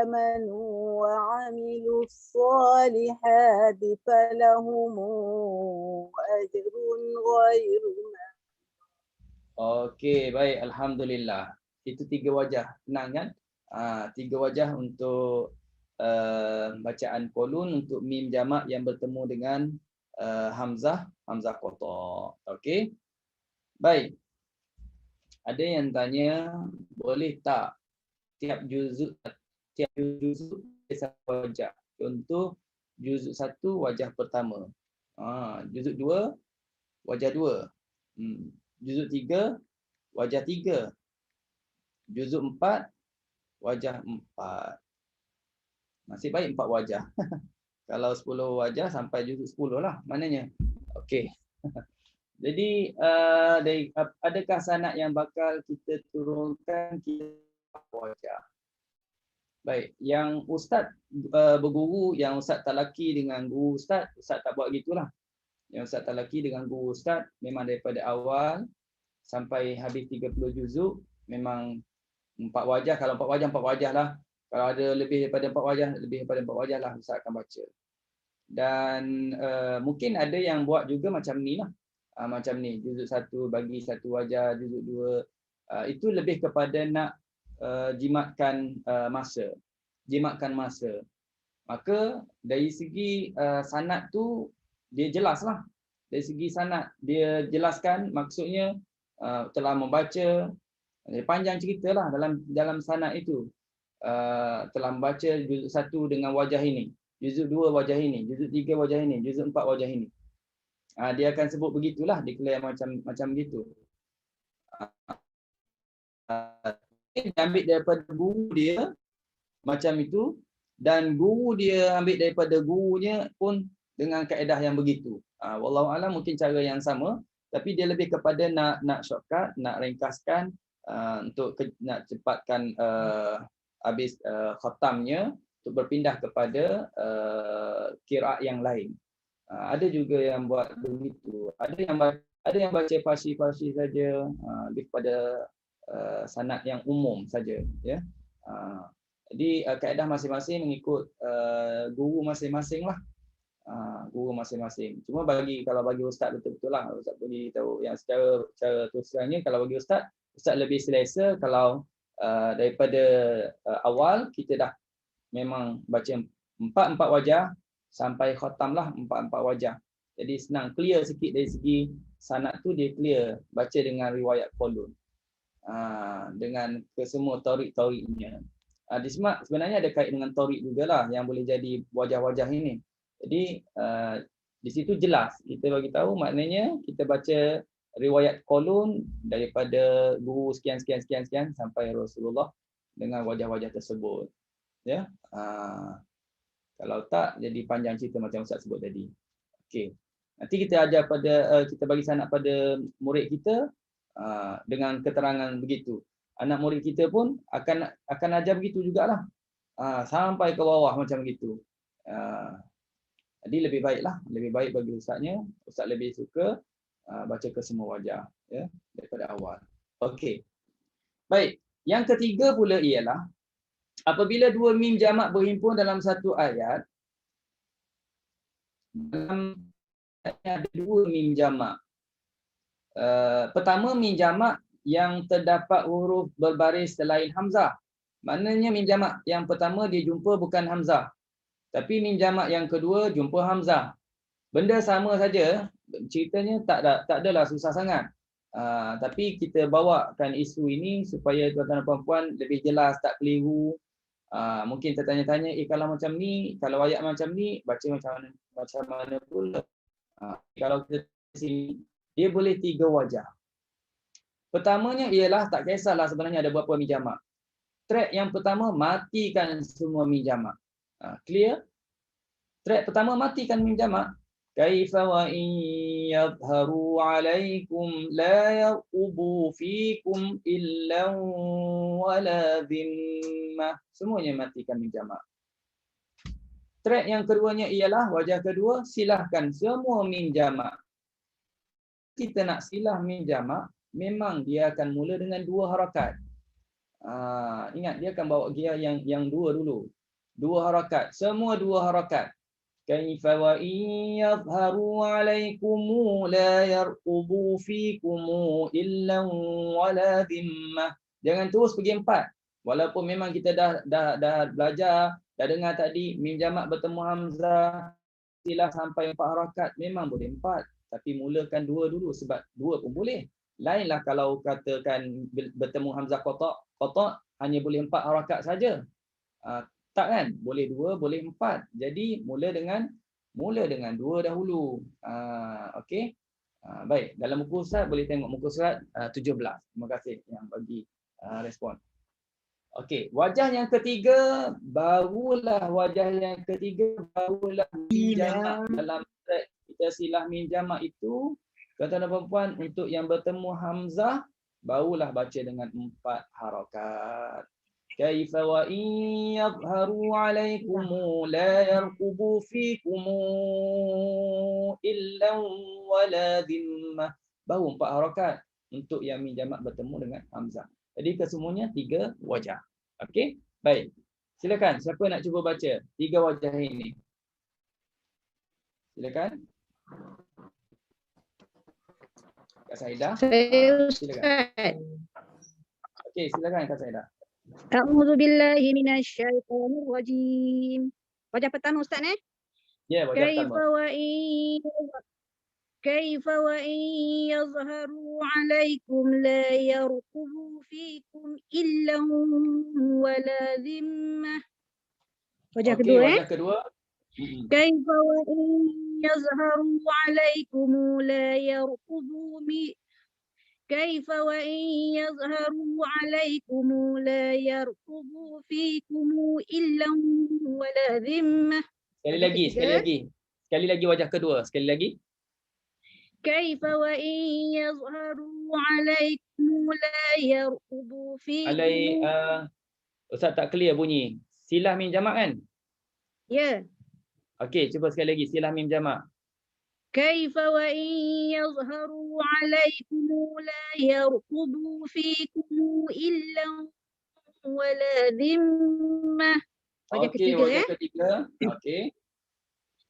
amanu wa 'amilus solihati falahum ajrun ghairu mamnun. Okey, baik, alhamdulillah. Itu 3 wajah. Tenang kan? 3 wajah untuk bacaan qulun untuk mim jamak yang bertemu dengan hamzah qata. Okey. Baik. Ada yang tanya, boleh tak tiap juzuk satu wajah. Contoh juzuk 1 wajah pertama. Juzuk 2 wajah 2. Juzuk 3 wajah 3. Juzuk 4 wajah 4. Nasib baik 4 wajah. Kalau 10 wajah sampai juzuk 10 lah maknanya. Okey. Jadi adakah sanad yang bakal kita turunkan kita wajah? Baik, yang ustaz berguru, yang ustaz talaki dengan guru ustaz tak buat gitulah. Yang ustaz talaki dengan guru ustaz memang daripada awal sampai habis 30 juzuk memang 4 wajah. Kalau 4 wajah lah. Kalau ada lebih daripada 4 wajah, lebih daripada 4 wajah lah ustaz akan baca. Dan mungkin ada yang buat juga macam ni lah. Macam ni, juzuk 1 bagi 1 wajah, juzuk 2. Itu lebih kepada nak jimatkan masa. Jimatkan masa. Maka dari segi sanad tu dia jelas lah. Dari segi sanad dia jelaskan, maksudnya telah membaca, panjang cerita lah dalam sanad itu. Telah membaca juzuk 1 dengan wajah ini, juzuk 2 wajah ini, juzuk 3 wajah ini, juzuk 4 wajah ini. Dia akan sebut begitulah, declare macam begitu. Dia ambil daripada guru dia macam itu, dan guru dia ambil daripada gurunya pun dengan kaedah yang begitu. Wallahu alam, mungkin cara yang sama, tapi dia lebih kepada nak shortcut, nak ringkaskan, untuk nak cepatkan habis khatamnya, untuk berpindah kepada qiraat yang lain. Ada juga yang buat begitu. Ada yang baca farsi saja, lebih kepada sanad yang umum saja, ya. Jadi kaedah masing-masing mengikut guru masing-masing lah. Guru masing-masing. Cuma kalau bagi ustaz betul-betul lah, ustaz boleh tahu yang secara terus terangnya, kalau bagi ustaz lebih selesa kalau daripada awal kita dah memang baca 4 wajah sampai khatam lah 4 wajah. Jadi senang, clear sikit dari segi sanad tu, dia clear baca dengan riwayat kolon. Dengan kesemua torik-toriknya. Sebenarnya ada kait dengan torik jugalah yang boleh jadi wajah-wajah ini. Jadi di situ jelas kita bagi tahu, maknanya kita baca riwayat kolon daripada guru sekian sampai Rasulullah dengan wajah-wajah tersebut. Ya. Kalau tak jadi panjang cerita macam Ustaz sebut tadi. Okey. Nanti kita ajar kita bagi sanad pada murid kita dengan keterangan begitu. Anak murid kita pun akan ajar begitu jugalah. Sampai ke bawah macam begitu. Jadi lebih baik bagi ustaznya, ustaz lebih suka baca ke semua wajah, ya, daripada awal. Okey. Baik, yang ketiga pula ialah apabila 2 mim jamak berhimpun dalam satu ayat, dalam ada 2 mim jamak. Pertama, mim jamak yang terdapat huruf berbaris selain hamzah. Maknanya mim jamak yang pertama dia jumpa bukan hamzah. Tapi mim jamak yang kedua jumpa hamzah. Benda sama saja, ceritanya tak adalah susah sangat. Tapi kita bawakan isu ini supaya tuan-tuan dan puan-puan lebih jelas, tak keliru. Mungkin tertanya-tanya, kalau macam ni, kalau ayat macam ni, baca macam mana pula? Kalau kita sini, dia boleh 3 wajah. Pertamanya ialah tak kisahlah sebenarnya ada berapa mim jamak. Track yang pertama, matikan semua mim jamak. Clear? Track pertama, matikan mim jamak. Kaifa wa in yadhharu 'alaikum la yarqubu fikum illa wala dhimmah. Semuanya matikan mim jamak. Track yang keduanya ialah wajah kedua, silahkan semua mim jamak. Kita nak silah mim jamak, memang dia akan mula dengan 2 harakat. Ingat, dia akan bawa gia yang 2 dulu. 2 harakat, semua 2 harakat. Kaifa wa in yadhharu 'alaikum la yarqubu fikum illa wala dhimmah. Jangan terus pergi 4. Walaupun memang kita dah belajar, dah dengar tadi mim jamak bertemu hamzah, silah sampai 4 harakat, memang boleh 4. Tapi mulakan 2 dulu, sebab 2 pun boleh. Lainlah kalau katakan bertemu hamzah qata' hanya boleh 4 harakat saja. Tak kan? Boleh 2, boleh 4. Jadi mula dengan 2 dahulu. Okey. Baik, dalam muka surat boleh tengok muka surat 17. Terima kasih yang bagi respon. Okey, wajah yang ketiga barulah mim jamak dalam kita silah mim jamak itu. Tuan-tuan dan puan-puan, untuk yang bertemu hamzah barulah baca dengan 4 harakat. Kaifa wa in yadhharu 'alaikum la yarqubu fikum illa wala dhimmah. Baru 4 harakat untuk yang mim jamak bertemu dengan hamzah. Jadi kesemuanya 3 wajah. Okey? Baik. Silakan, siapa nak cuba baca 3 wajah ini? Silakan. Kak Saidah. Saya Silakan. Ustaz. Okey, silakan Kak Saidah. A'udzu billahi minasyaitonir rajim. Wajah pertama Ustaz Ya, wajah pertama. Kaifa wa in yazharu 'alaikum la yarqubu fikum illa wala dhimmah. Wajah Okey, kedua wajah kedua. Kaifa wa in yazharu 'alaikum la yarqubu كيف وإن يظهروا عليكم لا يرقبوا فيكم إلا ولا ذمة. Sekali lagi wajah kedua. Sekali lagi. كيف وإن يظهروا عليكم لا يرقبوا فيكم. Ustaz tak clear bunyi. Silah mim jamak kan? Ya. Okey, cuba sekali lagi silah mim jamak. كيف وإن يظهروا عليكم لا يرقبوا فيكم إلا ولا ذمة. Wajah Okey, ketiga wajah ketiga. Okey.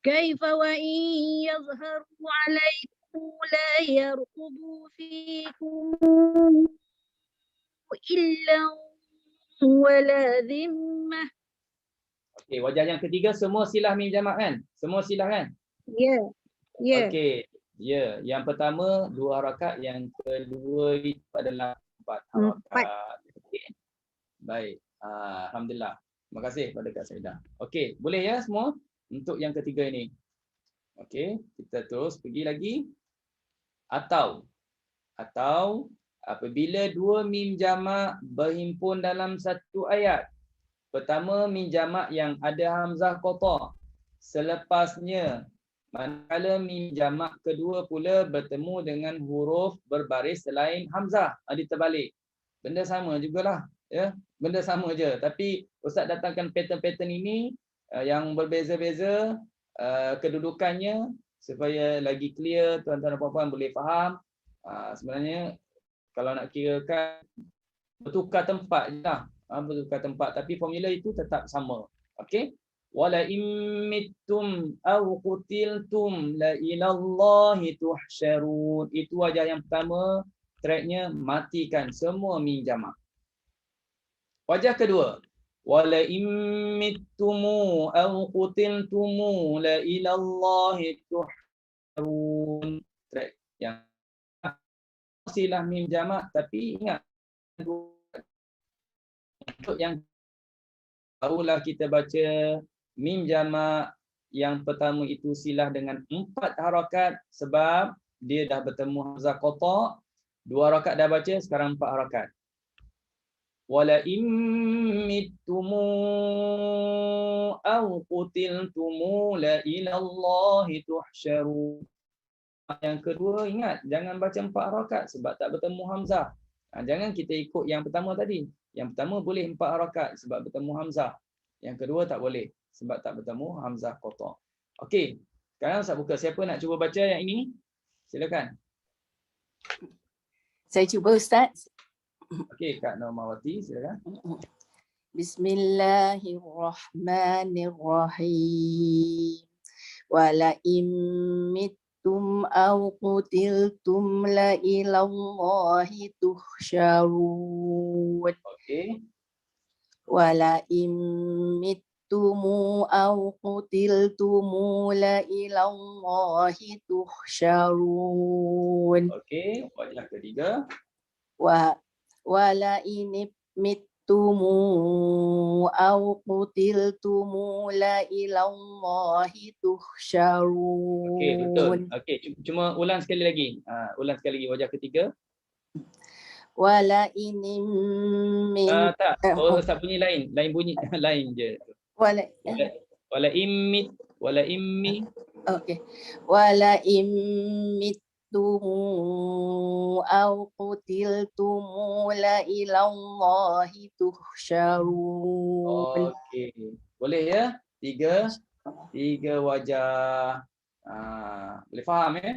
كيف وإن يظهروا عليكم لا يرقبوا فيكم إلا ولا ذمة. Okey, wajah yang ketiga semua silah mim jamak kan? Semua silah kan? Ya. Ya. Okey. Ya, yang pertama 2 harakat, yang kedua itu adalah 4 harakat. Okey. Baik. Alhamdulillah. Terima kasih kepada Kak Saidah. Okey, boleh ya semua untuk yang ketiga ini. Okey, kita terus pergi lagi. Atau apabila 2 mim jamak berhimpun dalam satu ayat. Pertama mim jamak yang ada hamzah qata. Selepasnya manakala mim jamak kedua pula bertemu dengan huruf berbaris selain hamzah, diterbalik. Benda sama jugalah, ya. Benda sama je, tapi Ustaz datangkan pattern-pattern ini yang berbeza-beza kedudukannya supaya lagi clear tuan-tuan dan puan-puan boleh faham. Sebenarnya kalau nak kirakan bertukar tempat jelah, bertukar tempat, tapi formula itu tetap sama. Okey. Wala immittum aw qutiltum la ilallahi tuhsyarun. Itu wajah yang pertama, tracknya matikan semua mim jamak. Wajah kedua, wala immittum aw qutiltum la ilallahi tuhsyarun. Track yang silah mim jamak, tapi ingat untuk yang barulah kita baca mim jamak yang pertama itu silah dengan 4 harakat sebab dia dah bertemu hamzah qata. 2 harakat dah baca, sekarang 4 harakat. Wala immittum aw qutiltum la ilallahi tuhsyarun. Yang kedua ingat jangan baca 4 harakat sebab tak bertemu hamzah. Jangan kita ikut yang pertama tadi. Yang pertama boleh 4 harakat sebab bertemu hamzah. Yang kedua tak boleh sebab tak bertemu hamzah qata. Okey. Sekarang saya buka, siapa nak cuba baca yang ini? Silakan. Saya cuba Ustaz. Okey, Kak Normawati silakan. Bismillahirrahmanirrahim. Wala immittum aw qutiltum la ilallahi tuhsyarun. Okey. Wala immittum aw qutiltum la ilallahi tuhsyarun. Okey, wajah ketiga. Wala immittum aw qutiltum la ilallahi tuhsyarun. Okey, betul. Okey, cuma ulang sekali lagi. Ulang sekali lagi wajah ketiga. Wala inim min Tak. Tak bunyi lain. Lain bunyi lain je. Wala immi. Okey. Wala immittum aw qutiltum la ilallahi tuhsyarun. Okey. Boleh ya? Tiga wajah. Boleh faham ya?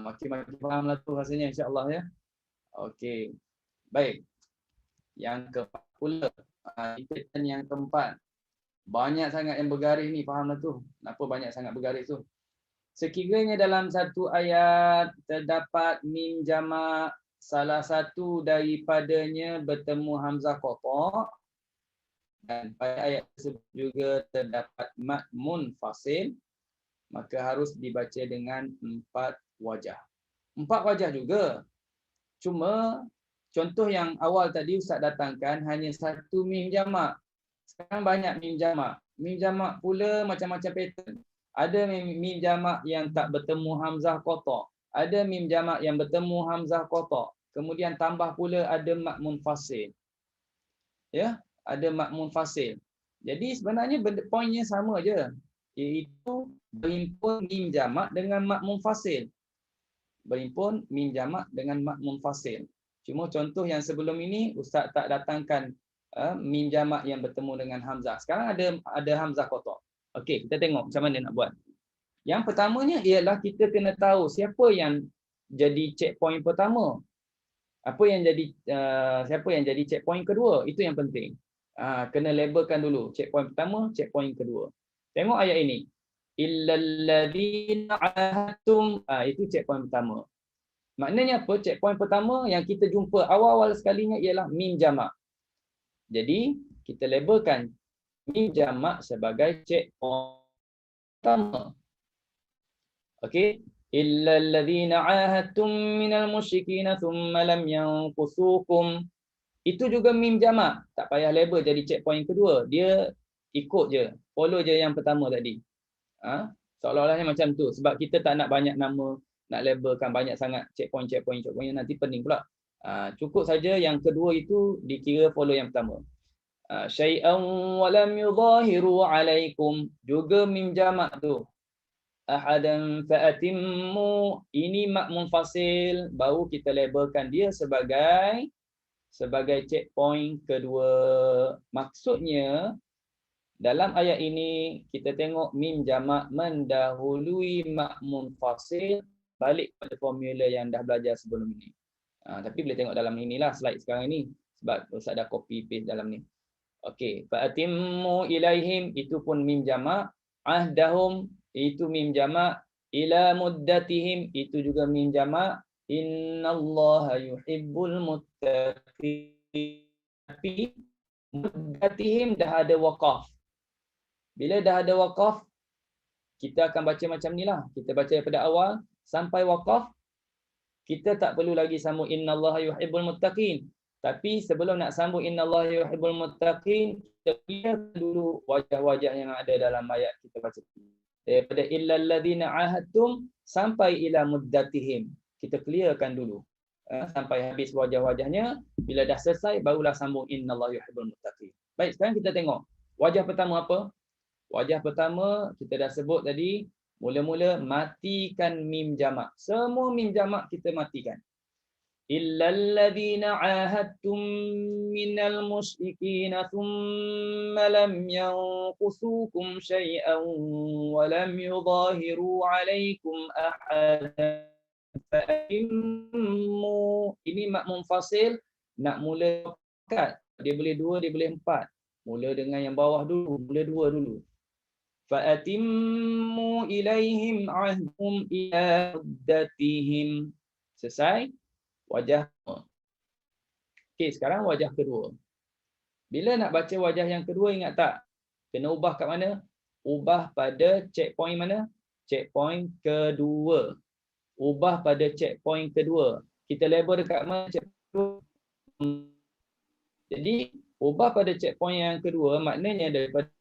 Makin fahamlah tu rasanya insya-Allah ya. Okey. Baik. Yang keempat pula. Pattern yang keempat. Banyak sangat yang bergaris ni, fahamlah tu. Kenapa banyak sangat bergaris tu? sekiranya dalam satu ayat terdapat mim jamak, salah satu daripadanya bertemu hamzah qata, dan pada ayat tersebut juga terdapat mad munfasil, maka harus dibaca dengan 4 wajah. 4 wajah juga. Cuma contoh yang awal tadi Ustaz datangkan hanya satu mim jamak. Sekarang banyak mim jamak. Mim jamak pula macam-macam pattern. Ada mim jamak yang tak bertemu hamzah qata. Ada mim jamak yang bertemu hamzah qata. Kemudian tambah pula ada mad munfasil. Ya, ada mad munfasil. Jadi sebenarnya poinnya sama je, iaitu berhimpun mim jamak dengan mad munfasil. Berhimpun mim jamak dengan mad munfasil. Cuma contoh yang sebelum ini Ustaz tak datangkan mim jamak yang bertemu dengan hamzah. Sekarang ada hamzah qata. Okey, kita tengok macam mana nak buat. Yang pertamanya ialah kita kena tahu siapa yang jadi checkpoint pertama. Apa yang jadi siapa yang jadi checkpoint kedua, itu yang penting. Kena labelkan dulu checkpoint pertama, checkpoint kedua. Tengok ayat ini. Illalladzina ahadtum, itu checkpoint pertama. Maknanya apa? Checkpoint pertama yang kita jumpa awal-awal sekalinya ialah mim jamak. Jadi kita labelkan mim jamak sebagai checkpoint pertama. Okey, illalladzina ahadtum minal musyrikina thumma lam yanqusukum. Itu juga mim jamak, tak payah label jadi checkpoint kedua. Dia ikut je, follow je yang pertama tadi. Seolah-olahnya macam tu, sebab kita tak nak banyak nama, nak labelkan banyak sangat checkpoint nanti pening pula. Cukup saja yang kedua itu dikira follow yang pertama. Syai'an wa lam yudhahiru alaikum, juga mim jamak tu. Ahadan fa'atimmu, ini mak munfasil, baru kita labelkan dia sebagai checkpoint kedua. Maksudnya dalam ayat ini kita tengok mim jamak mendahului mak munfasil, balik pada formula yang dah belajar sebelum ini. Tapi boleh tengok dalam inilah slide sekarang ini sebab Ustaz dah copy paste dalam ni. Okey, fa'atimmu ilaihim, itu pun mim jamak. Ahdahum, itu mim jamak. Ila muddatihim, itu juga mim jamak. Innallaha yuhibbul muttaqin. Tapi muddatihim dah ada waqaf. Bila dah ada waqaf, kita akan baca macam ni lah. Kita baca daripada awal sampai waqaf. Kita tak perlu lagi sambung innallaha yuhibbul muttaqin. Tapi sebelum nak sambung innallaha yuhibbul muttaqin, kita clear dulu wajah-wajah yang ada dalam ayat kita baca. Daripada illalladzina ahadtum sampai ila muddatihim. Kita clearkan dulu sampai habis wajah-wajahnya. Bila dah selesai barulah sambung innallaha yuhibbul muttaqin. Baik, sekarang kita tengok wajah pertama apa? Wajah pertama kita dah sebut tadi, mula-mula matikan mim jamak. Semua mim jamak kita matikan. Illalladzina ahadtum minal musyrikina thumma lam yanqusukum syai'an wa lam yudhahiru alaikum ahadan. Ini mak munfasil, nak mula kat. Dia boleh 2, dia boleh 4. Mula dengan yang bawah dulu, mula 2 dulu. Fa'atimmu ilaihim ahdhum ila muddatihim. Selesai wajah. Okey, sekarang wajah kedua. Bila nak baca wajah yang kedua, ingat tak? Kena ubah kat mana? Ubah pada checkpoint mana? Checkpoint kedua. Ubah pada checkpoint kedua. Kita label dekat mana checkpoint kedua? Jadi, ubah pada checkpoint yang kedua, maknanya daripada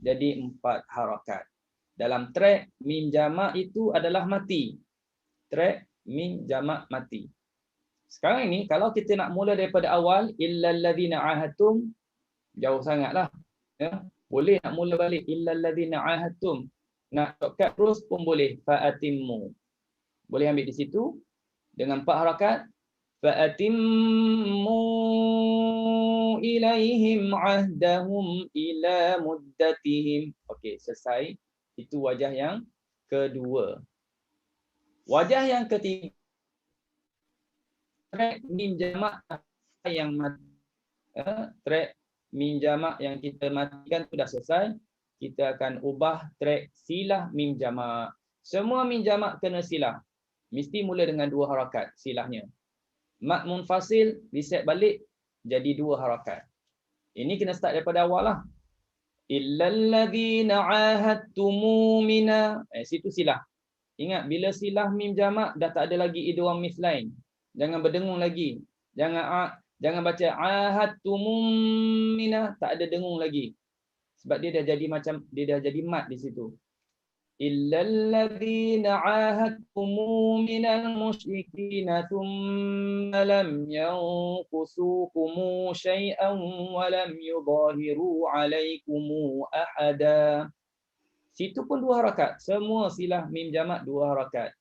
jadi 4 harakat. Dalam track mim jamak itu adalah mati. Track mim jamak mati. Sekarang ini kalau kita nak mula daripada awal illalladzina ahadtum, jauh sangatlah. Ya, boleh nak mula balik illalladzina ahadtum. Nak shortcut terus pun boleh, fa'atimmu. Boleh ambil di situ dengan 4 harakat. Fa'atimmu ilaihim ahdahum ila muddatihim. Okey, selesai. Itu wajah yang kedua. Wajah yang ketiga, track mim jamak yang mati. Track mim jamak yang kita matikan sudah selesai. kita akan ubah track silah mim jamak. Semua mim jamak kena silah. Mesti mula dengan 2 harakat silahnya. Mat munfasil reset balik jadi 2 harakat. Ini kena start daripada awal lah. Illal ladzina ahadtumu mina. Situ silah. Ingat bila silah mim jamak dah tak ada lagi idgham mislain. Jangan berdengung lagi. Jangan baca ahadtumum mina, tak ada dengung lagi. Sebab dia dah jadi mat di situ. Illal ladzina ahadtumu minal musyrikina thumma lam yanqusukum syai'an wa lam yudhahiru 'alaikum ahada. Situ pun 2 harakat. Semua silah mim jamak 2 harakat.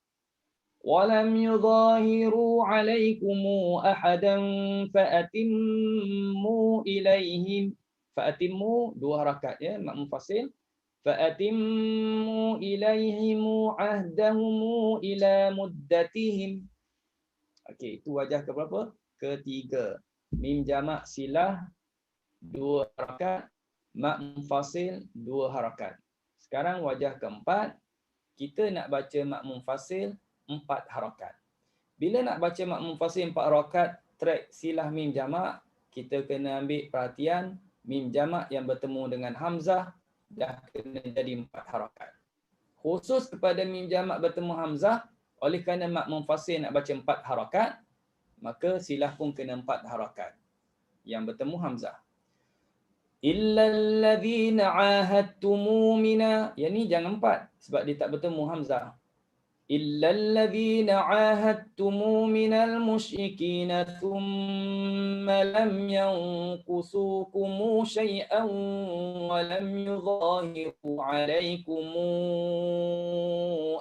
Walam yudhahiru 'alaikum ahadan fa'atimmu ilaihim. Fa'atimmu 2 harakat ya, mat munfasil. Fa'atimmu ilaihim ahdahum ila muddatihim. Okey, itu wajah ke berapa? Ketiga. Mim jamak silah 2 harakat, mat munfasil 2 harakat. Sekarang wajah keempat, kita nak baca mat munfasil 4 harakat. Bila nak baca mat munfasil 4 harakat, track silah mim jamak, kita kena ambil perhatian mim jamak yang bertemu dengan hamzah dah kena jadi 4 harakat. Khusus kepada mim jamak bertemu hamzah, oleh kerana mat munfasil nak baca 4 harakat, maka silah pun kena 4 harakat yang bertemu hamzah. Illal ladzina ahadtumu mina. Yang ni jangan 4 sebab dia tak bertemu hamzah. Illal ladzina ahadtumu minal musyrikina thumma lam yanqusukum syai'an wa lam yudhahiru 'alaikum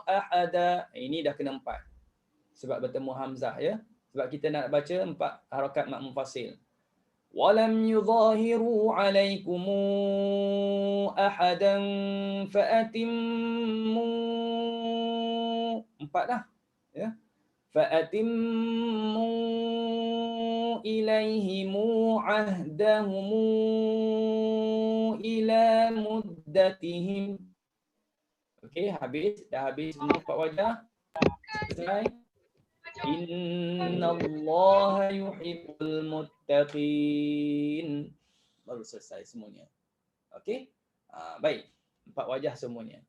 ahada. Ini dah kena 4 sebab bertemu hamzah ya. Sebab kita nak baca 4 harakat mat munfasil. Walam yudhahiru 'alaikum ahadan fa'atimmu. 4 dah ya. Fa'atimmu ilaihim ahdahum ila muddatihim. Okey, dah habis semua 4 wajah. Selesai. Innallaha yuhibbul muttaqin. Baru selesai semuanya. Okey? Baik. 4 wajah semuanya.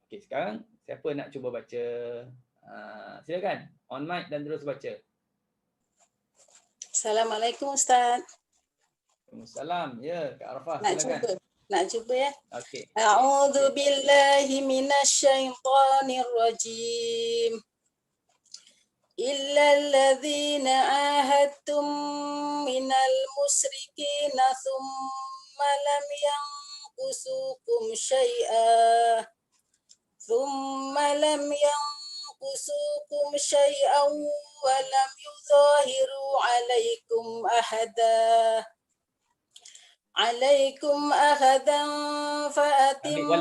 Okey, sekarang siapa nak cuba baca? Silakan. On mic dan terus baca. Assalamualaikum Ustaz. Waalaikumsalam. Ya, Kak Arafah silakan. Nak cuba ya? Okey. A'udzu billahi minasyaitonir rajim. إلا الذين عاهدتم من المشركين ثم لم ينقصوكم شيئا ولم يظاهروا عليكم أحدا فأتموا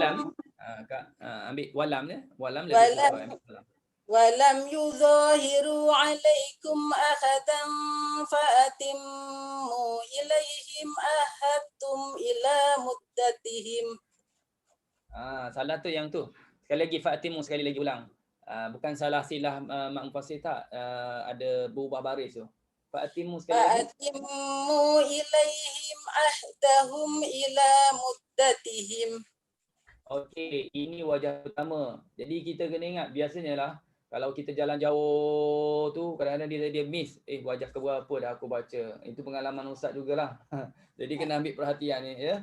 ambil walam ya. Walam lebih ولم يظاهروا عليكم أحدا فأتموا إليهم أحدهم إلى مدتهم. Salah tu yang tu. Sekali lagi fa'atimu, sekali lagi ulang. Bukan salah silah mak munfasil tak. Ada berubah baris tu. Fa'atimu sekali lagi. Fa'atimu ilaihim ahdahum ila muddatihim. Okey, ini wajah pertama. Jadi kita kena ingat biasanya lah kalau kita jalan jauh tu kadang-kadang dia miss. Wajah ke berapa dah aku baca. Itu pengalaman ustaz jugalah. Jadi kena ambil perhatian ni ya.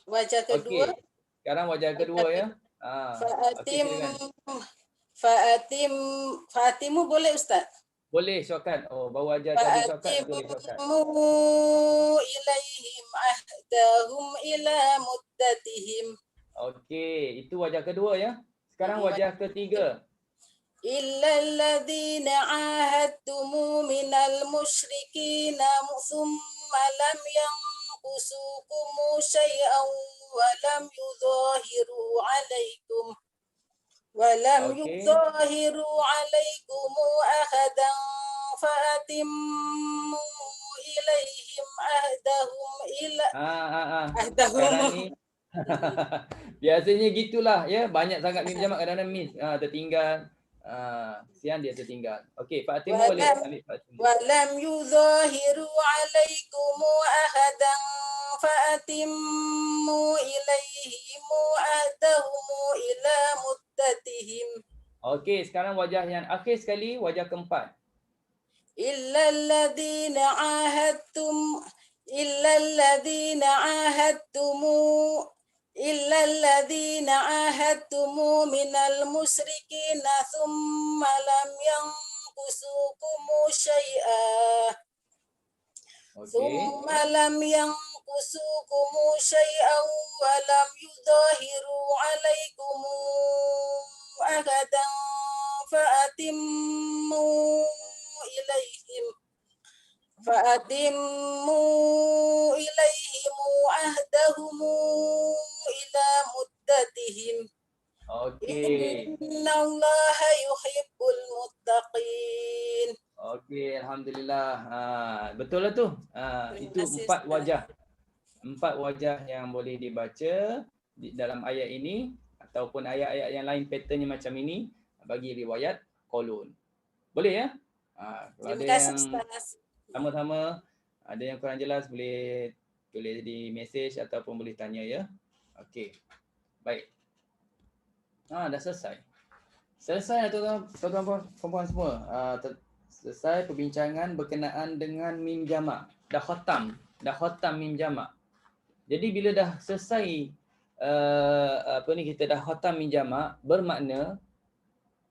Wajah kedua. Okay. Sekarang wajah kedua ya. Fa'atimu boleh ustaz? Boleh shortcut. Baru ajar tadi shortcut boleh shortcut. Fa'atimu ilaihim ahdahum ila muddatihim. Okey, itu wajah kedua ya. Sekarang wajah ketiga. Illal ladzina ahadtumu minal musyrikina thumma lam yanqusukum syai'an wa lam yudhahiru 'alaikum ahadan fa'atimmu ilaihim ahdahum ila Sekarang ni Biasanya gitulah ya, banyak sangat mim jamak kadang-kadang miss tertinggal. Kesian dia tertinggal. Okey, Pak Atim boleh ambil Pak Atim. Walam yudhahiru alaikum ahadan fa'atimmu ilaihim ahdahum ila muddatihim. Okey, sekarang wajah yang akhir sekali, wajah keempat. Illalladzina ahadtum minal musyrikina thumma lam yanqusukumu syai'a. Thumma lam yanqusukumu syai'an wa lam yudahiru alaikumu ahadan fa'atimmu ilaihim ahdahum ila muddatihim. Okey. Innallaha yuhibbul muttaqin. Okey, alhamdulillah. Betul lah tu. Itu empat wajah. Empat wajah yang boleh dibaca di dalam ayat ini ataupun ayat-ayat yang lain patternnya macam ini bagi riwayat Qalun. Boleh ya? Kalau ada yang sama-sama ada yang kurang jelas boleh tulis di message ataupun boleh tanya ya. Okey. Baik. Dah selesai. Selesai tuan-tuan puan semua. Selesai perbincangan berkenaan dengan mim jamak. Dah khatam mim jamak. Jadi bila dah selesai kita dah khatam mim jamak, bermakna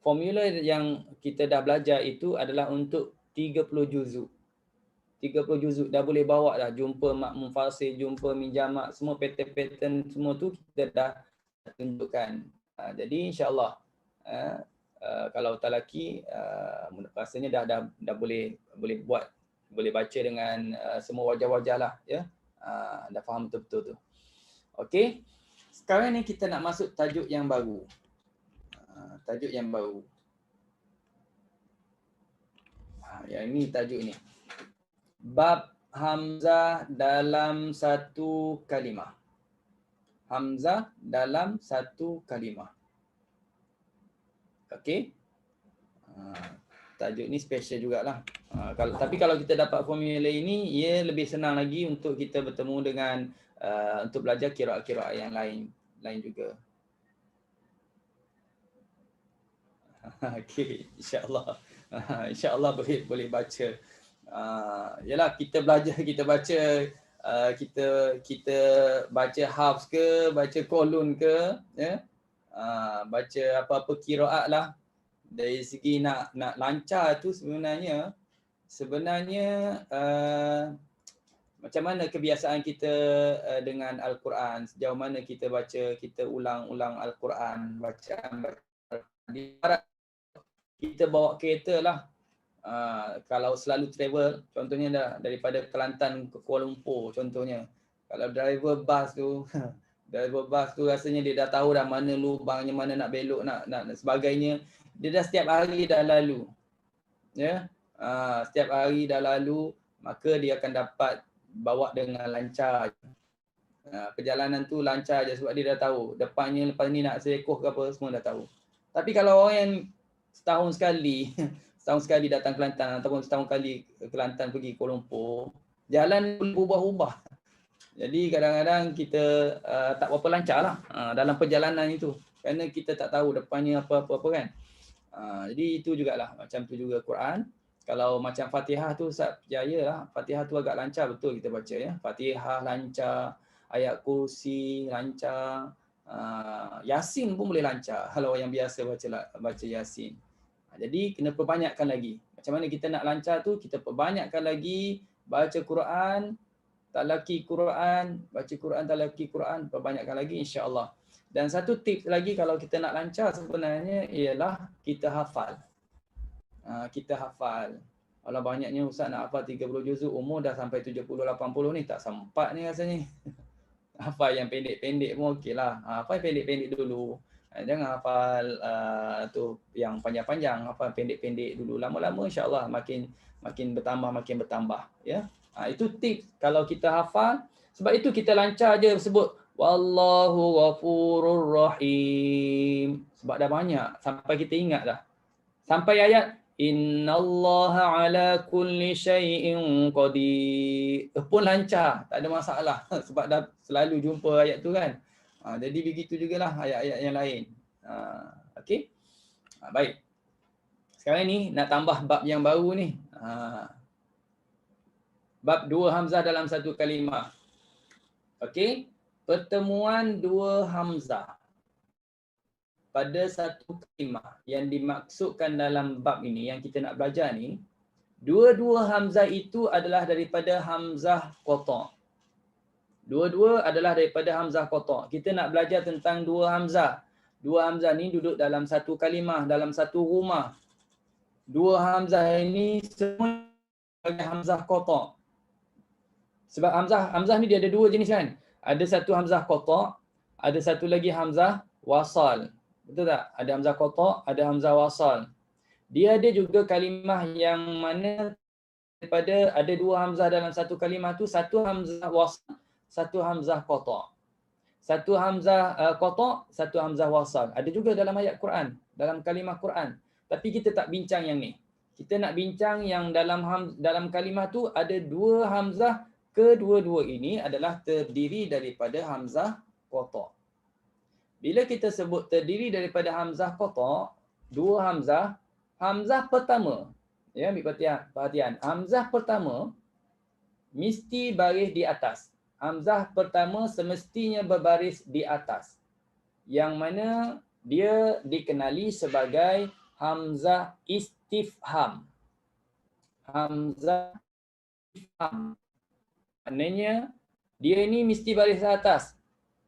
formula yang kita dah belajar itu adalah untuk 30 juzuk. 30 juzuk dah boleh bawa dah, jumpa makmum fasil, jumpa mim jamak, semua pattern semua tu kita dah tunjukkan. Jadi insya-Allah kalau talaki rasanya dah boleh buat, boleh baca dengan semua wajah-wajah lah ya. Dah faham betul-betul tu. Okey. Sekarang ni kita nak masuk tajuk yang baru. Tajuk yang baru. Yang ini tajuk ni. Bab hamzah dalam satu kalimah. Hamzah dalam satu kalimah. Okey. Tajuk ni special jugalah. Tapi kalau kita dapat formula ini, ia lebih senang lagi untuk kita bertemu dengan untuk belajar qiraat-qiraat yang lain juga. Okey, insya-Allah. Insya-Allah boleh baca. Yalah kita belajar, kita baca kita baca hafs ke, baca kolun ke, ya. Baca apa-apa qiraat lah. Dari segi nak lancar tu sebenarnya macam mana kebiasaan kita dengan Al-Quran, sejauh mana kita baca, kita ulang-ulang Al-Quran, bacaan kita bawa kereta lah. Kalau selalu travel, contohnya daripada Kelantan ke Kuala Lumpur contohnya. Kalau driver bas tu rasanya dia dah tahu dah mana lubangnya, mana nak belok, nak sebagainya. Dia dah setiap hari dah lalu. Ya. Setiap hari dah lalu, maka dia akan dapat bawa dengan lancar. Perjalanan tu lancar je sebab dia dah tahu depannya lepas ni nak sekoh ke apa, semua dah tahu. Tapi kalau orang yang setahun sekali datang Kelantan ataupun setahun kali Kelantan pergi Kuala Lumpur, jalan berubah-ubah. Jadi kadang-kadang kita tak berapa lancar lah dalam perjalanan itu. Kerana kita tak tahu depannya apa-apa kan. Jadi itu jugalah, macam tu juga Quran. Kalau macam Fatihah tu Ustaz percaya lah, Fatihah tu agak lancar betul kita baca ya. Fatihah lancar, ayat kursi lancar, Yasin pun boleh lancar kalau yang biasa baca Yasin. Jadi kena perbanyakkan lagi. Macam mana kita nak lancar tu, kita perbanyakkan lagi baca Quran, talaki Quran, baca Quran, talaki Quran, perbanyakkan lagi insya-Allah. Dan satu tips lagi kalau kita nak lancar sebenarnya ialah kita hafal. Kita hafal. Kalau banyaknya Ustaz nak hafal 30 juzuk, umur dah sampai 70-80 ni tak sempat ni rasanya. Hafal yang pendek-pendek pun okeylah. Hafal pendek-pendek dulu. Jangan hafal tu yang panjang-panjang, hafal pendek-pendek dulu. Lama-lama insya-Allah makin bertambah ya. Itu tips kalau kita hafal. Sebab itu kita lancar je sebut Wallahu ghafurur rahim. Sebab dah banyak sampai kita ingat dah. Sampai ayat innallaha ala kulli syai'in qadir. Pun lancar, tak ada masalah sebab dah selalu jumpa ayat tu kan. Jadi begitu jugalah ayat-ayat yang lain. Okey. Baik. Sekarang ni nak tambah bab yang baru ni. Bab dua hamzah dalam satu kalimah. Okey. Pertemuan dua hamzah pada satu kalimah yang dimaksudkan dalam bab ini yang kita nak belajar ni, dua-dua hamzah itu adalah daripada hamzah qata'. Dua-dua adalah daripada hamzah qata'. Kita nak belajar tentang dua hamzah. Dua hamzah ni duduk dalam satu kalimah, dalam satu rumah. Dua hamzah ini semua sebagai hamzah qata'. Sebab hamzah ni dia ada dua jenis kan. Ada satu hamzah qata', ada satu lagi hamzah wasal. Betul tak? Ada hamzah qata', ada hamzah wasal. Dia ada juga kalimah yang mana daripada ada dua hamzah dalam satu kalimah tu, satu hamzah wasal, satu hamzah qata'. Satu hamzah qata', satu hamzah wasal. Ada juga dalam ayat Quran, dalam kalimah Quran. Tapi kita tak bincang yang ni. Kita nak bincang yang dalam kalimah tu ada dua hamzah, kedua-dua ini adalah terdiri daripada hamzah qata'. Bila kita sebut terdiri daripada hamzah qata', dua hamzah, hamzah pertama, ya, ambil perhatian. Hamzah pertama mesti baris di atas. Hamzah pertama semestinya berbaris di atas. Yang mana dia dikenali sebagai hamzah istifham. Hamzah istifham. Maknanya dia ini mesti baris atas.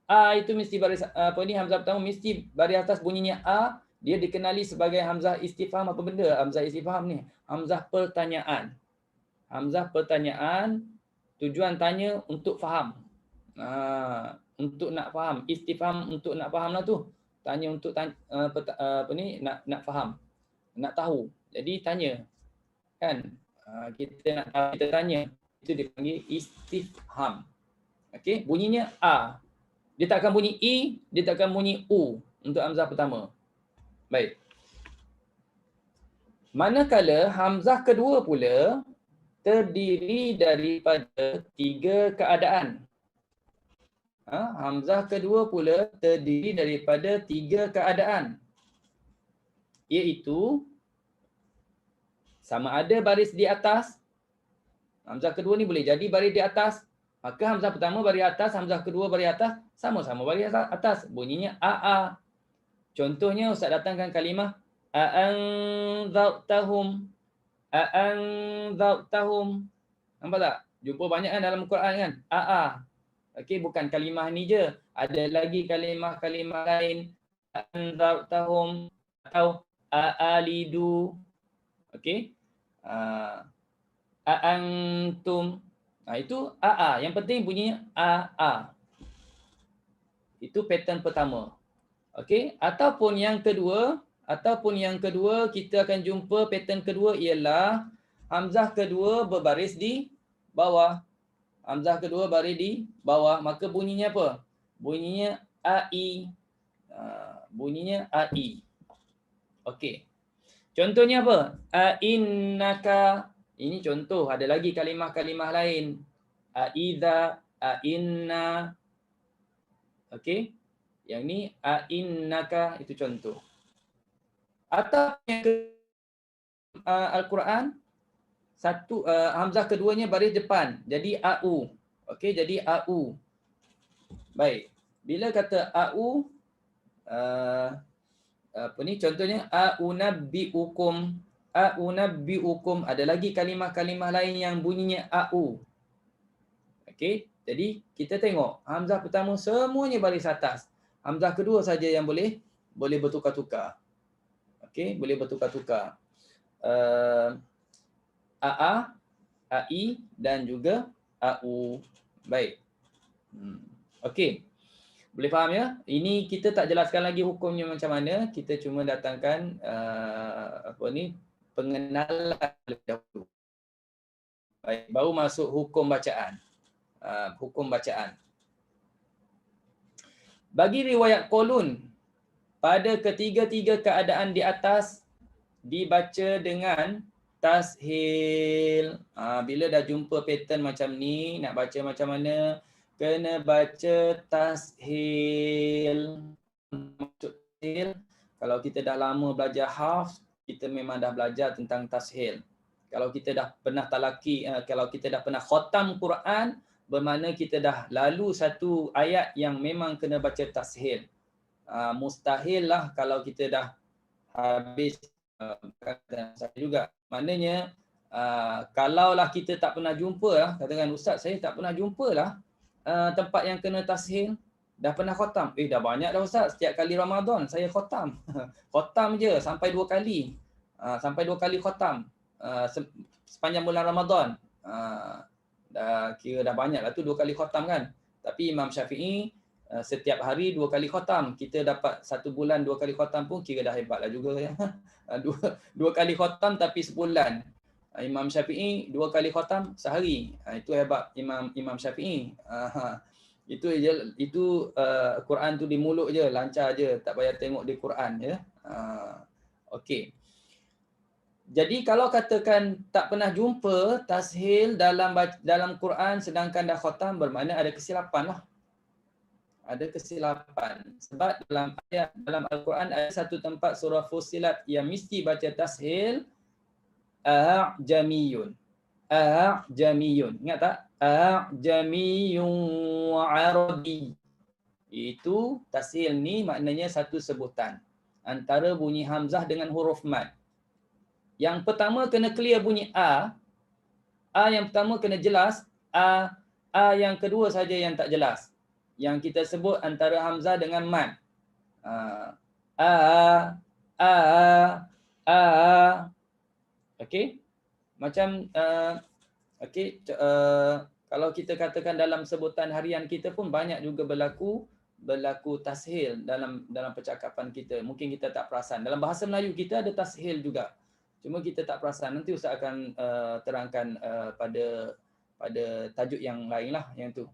A itu mesti baris hamzah pertama mesti baris atas bunyinya A, dia dikenali sebagai hamzah istifham. Apa benda hamzah istifham ni? Hamzah pertanyaan. Hamzah pertanyaan, tujuan tanya untuk faham. Untuk nak faham. Istifham untuk nak faham lah tu. Tanya untuk nak faham. Nak tahu. Jadi tanya. Kan? Kita nak tahu, kita tanya. Itu dipanggil istifham. Okey, bunyinya A. Dia tak akan bunyi I, dia tak akan bunyi U untuk hamzah pertama. Baik. Manakala hamzah kedua pula terdiri daripada tiga keadaan. Hamzah kedua pula terdiri daripada tiga keadaan. Iaitu sama ada baris di atas. Hamzah kedua ni boleh jadi baris di atas. Maka hamzah pertama baris atas, hamzah kedua baris atas, sama-sama baris atas. Bunyinya AA. Contohnya Ustaz datangkan kalimah a'anzartahum. A'anzartahum. Nampak tak? Jumpa banyak kan dalam Quran kan? AA. Okey, bukan kalimah ni je. Ada lagi kalimah-kalimah lain. A'anzartahum atau a'alidu. Okey. A'antum. Itu AA. Yang penting bunyinya AA. Itu pattern pertama. Okey, ataupun yang kedua kita akan jumpa pattern kedua ialah hamzah kedua berbaris di bawah. Hamzah kedua baris di bawah, maka bunyinya apa? Bunyinya AI. Bunyinya AI. Okey. Contohnya apa? Ainnaka. Ini contoh, ada lagi kalimah-kalimah lain. Aiza, ainna. Okey. Yang ni ainnaka, itu contoh. Atau yang Al-Quran, satu hamzah keduanya baris depan, jadi au. Okey, jadi au. Baik. Bila kata au, contohnya aunabbiukum. Aunabbiukum, ada lagi kalimah-kalimah lain yang bunyinya au. Okey, jadi kita tengok hamzah pertama semuanya baris atas. Hamzah kedua saja yang boleh bertukar-tukar. Okey, boleh bertukar-tukar. AA, AI dan juga AU. Baik. Okey. Boleh faham ya? Ini kita tak jelaskan lagi hukumnya macam mana. Kita cuma datangkan pengenalan lebih dahulu. Baik, baru masuk hukum bacaan. Hukum bacaan. Bagi riwayat Qulun, pada ketiga-tiga keadaan di atas dibaca dengan tashil. Bila dah jumpa pattern macam ni, nak baca macam mana? Kena baca tashil. Kalau kita dah lama belajar hafz, kita memang dah belajar tentang tashil. Kalau kita dah pernah talaki, kalau kita dah pernah khatam Quran, bermakna kita dah lalu satu ayat yang memang kena baca tashil. Mustahil lah kalau kita dah habis saya juga. Maknanya kalaulah kita tak pernah jumpa lah, katakan ustaz saya tak pernah jumpa lah tempat yang kena tashil, dah pernah khatam. Dah banyak dah ustaz, setiap kali Ramadan saya khatam. Khatam je sampai 2 kali. Sampai 2 kali khatam sepanjang bulan Ramadan. Dah kira dah banyak lah tu 2 kali khatam kan. Tapi Imam Syafi'i setiap hari 2 kali khatam. Kita dapat 1 bulan 2 kali khatam pun kira dah hebat lah juga ya. 2 kali khatam tapi sebulan. Imam Syafi'i 2 kali khatam sehari. Itu hebat Imam Syafi'i. Itu Quran tu di mulut je, lancar je, tak payah tengok di Quran ya. Okey. Jadi kalau katakan tak pernah jumpa tashil dalam Quran sedangkan dah khatam, bermakna ada kesilapan lah. Ada kesilapan. Sebab dalam Al-Quran ada satu tempat surah Fussilat yang mesti baca tashil a'jamiyun. A'jamiyun. Ingat tak? A'jamiyun wa arabi. Itu tashil ni maknanya satu sebutan antara bunyi hamzah dengan huruf mad. Yang pertama kena clear bunyi A yang pertama kena jelas, A yang kedua saja yang tak jelas. Yang kita sebut antara hamzah dengan mad. Okey. Macam kalau kita katakan dalam sebutan harian kita pun banyak juga berlaku tashil dalam percakapan kita. Mungkin kita tak perasan. Dalam bahasa Melayu kita ada tashil juga. Cuma kita tak perasan. Nanti Ustaz akan terangkan pada tajuk yang lain lah yang tu.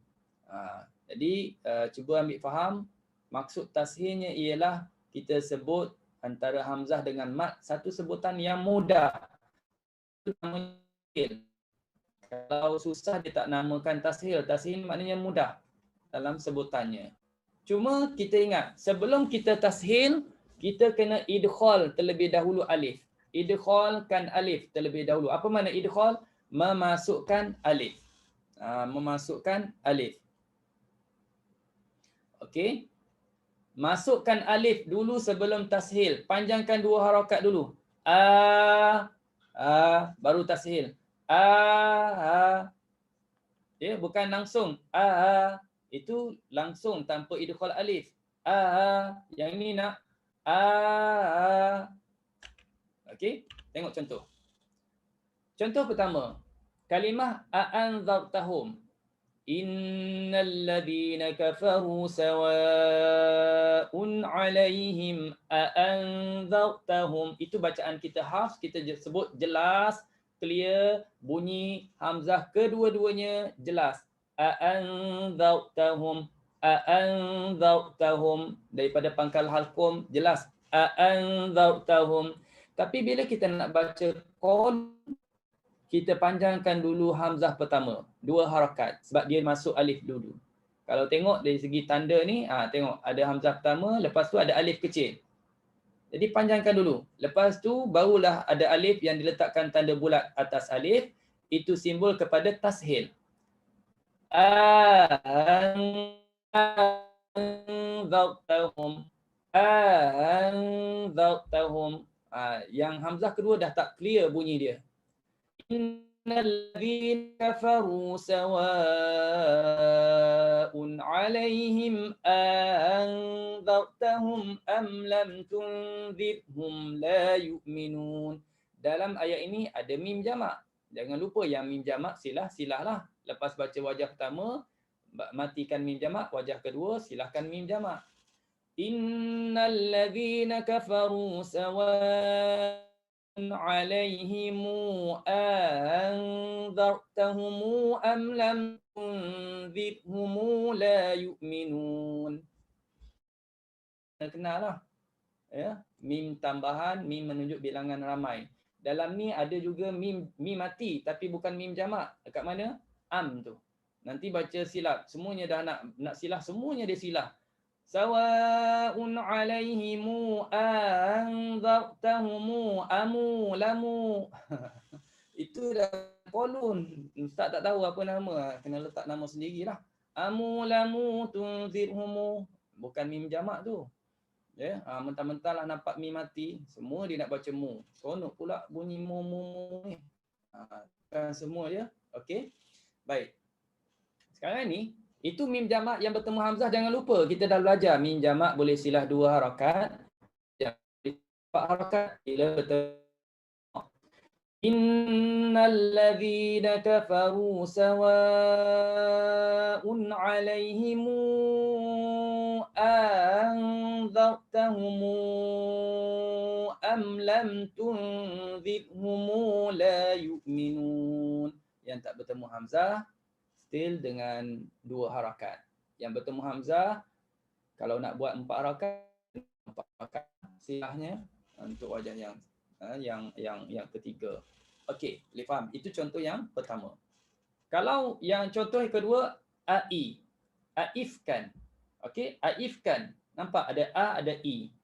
Jadi cuba ambil faham, maksud tashilnya ialah kita sebut antara hamzah dengan mad satu sebutan yang mudah. Kalau susah dia tak namakan tashil. Tashil maknanya mudah dalam sebutannya. Cuma kita ingat, sebelum kita tashil, kita kena idkhal terlebih dahulu alif. Idkhalkan alif terlebih dahulu. Apa makna idkhal? Memasukkan alif. Memasukkan alif. Okey. Masukkan alif dulu sebelum tashil. Panjangkan 2 harakat dulu. Baru tashil. Ya, bukan langsung. Itu langsung tanpa idkhal alif. Yang ini nak okey, tengok contoh. Contoh pertama, kalimah a'anzartahum. Innal ladzina kafaru sawa'un 'alaihim a'anzartahum. Itu bacaan kita hafz, kita sebut jelas, clear, bunyi hamzah kedua-duanya jelas. A'anzartahum, a'anzartahum, daripada pangkal halqum jelas. A'anzartahum. Tapi bila kita nak baca qul, kita panjangkan dulu hamzah pertama, 2 harakat sebab dia masuk alif dulu. Kalau tengok dari segi tanda ni, tengok ada hamzah pertama, lepas tu ada alif kecil. Jadi panjangkan dulu. Lepas tu barulah ada alif yang diletakkan tanda bulat atas alif, itu simbol kepada tashil. Anzartahum. Anzartahum. Yang hamzah kedua dah tak clear bunyi dia. Innal ladzina kafaru sawa'un 'alaihim anzartahum am lam tunzirhum la yu'minun. Dalam ayat ini ada mim jamak. Jangan lupa yang mim jamak silahlah. Lepas baca wajah pertama, matikan mim jamak, wajah kedua silahkan mim jamak. Innal ladzina kafaru sawa'un 'alaihim anzartahum am lam tunzirhum la yu'minun. kenal lah. Ya, mim tambahan, mim menunjuk bilangan ramai. Dalam ni ada juga mim mati tapi bukan mim jamak. Dekat mana? Am tu. Nanti baca silap. Semuanya dah nak silah, semuanya dia silah. Sawa'un 'alaihimu anzartahumu amu lamu. Itu dah kolon. Ustaz tak tahu apa nama. Kena letak nama sendirilah. Amu lamu tunzirhumu. Bukan mim jamak tu. Ya, mentah-mentah lah nampak mim mati, semua dia nak baca mu. Seronok pula bunyi mu ni. Kan semua dia. Okey. Baik. Sekarang ni, itu mim jamak yang bertemu hamzah, jangan lupa kita dah belajar mim jamak boleh silah 2 harakat. Yang 4 harakat bila bertemu. Innal ladzina kafaru sawa'un 'alaihim anzartahumu am lam tunzirhumu la yu'minun. Yang tak bertemu hamzah still dengan 2 harakat. Yang bertemu hamzah kalau nak buat 4 harakat silahnya untuk wajah yang ketiga. Okey, boleh faham. Itu contoh yang pertama. Kalau yang contoh yang kedua, ai. Aifkan. Okey, aifkan. Nampak ada a, ada i.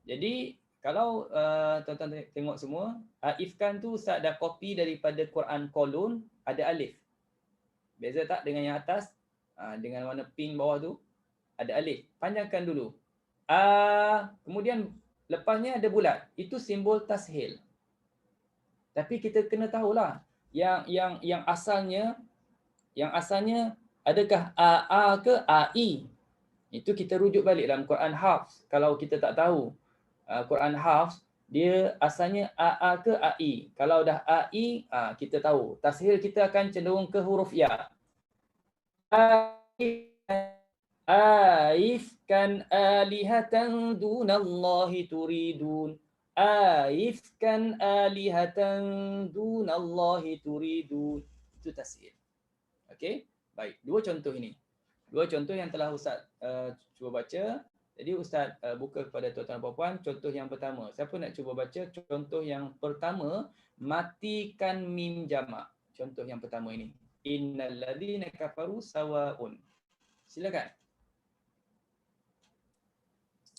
Jadi kalau tuan-tuan tengok semua, aifkan tu Ustaz dah copy daripada Quran kolon, ada alif. Beza tak dengan yang atas? Dengan warna pink bawah tu ada alif. Panjangkan dulu. Kemudian lepasnya ada bulat. Itu simbol tashil. Tapi kita kena tahulah yang asalnya adakah a ke ai? Itu kita rujuk balik dalam Quran Hafs. Kalau kita tak tahu Quran Hafs, dia asalnya a ke ai. Kalau dah ai, kita tahu. Tashil kita akan cenderung ke huruf ya. Aifkan alihatan dunallahi turidun. Aifkan alihatan dunallahi turidun. Itu tashil. Okey? Baik, 2 contoh ini. 2 contoh yang telah Ustaz cuba baca. Jadi Ustaz buka kepada tuan-tuan dan puan-puan contoh yang pertama. Siapa nak cuba baca contoh yang pertama, matikan mim jamak. Contoh yang pertama ini. Innal ladzina kafaru sawa'un. Silakan.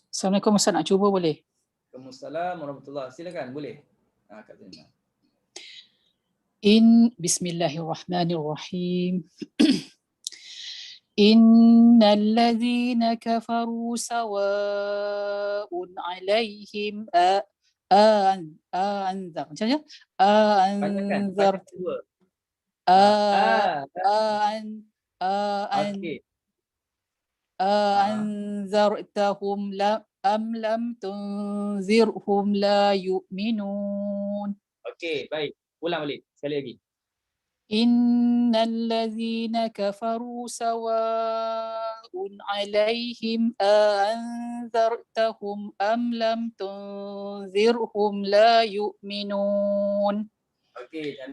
Assalamualaikum Ustaz, nak cuba boleh? Waalaikumsalam warahmatullahi. Silakan, boleh. Kak Zainal. Bismillahirrahmanirrahim. Innal ladzina kafaru sawa'un 'alaihim anzar. Macam mana? Anzar. Anzartahum am lam tunzirhum la yu'minun. Okey, baik. Ulang balik. Sekali lagi. Innal ladzina kafaru sawa'un 'alaihim anzartahum am lam tunzirhum la yu'minun. Okey, dan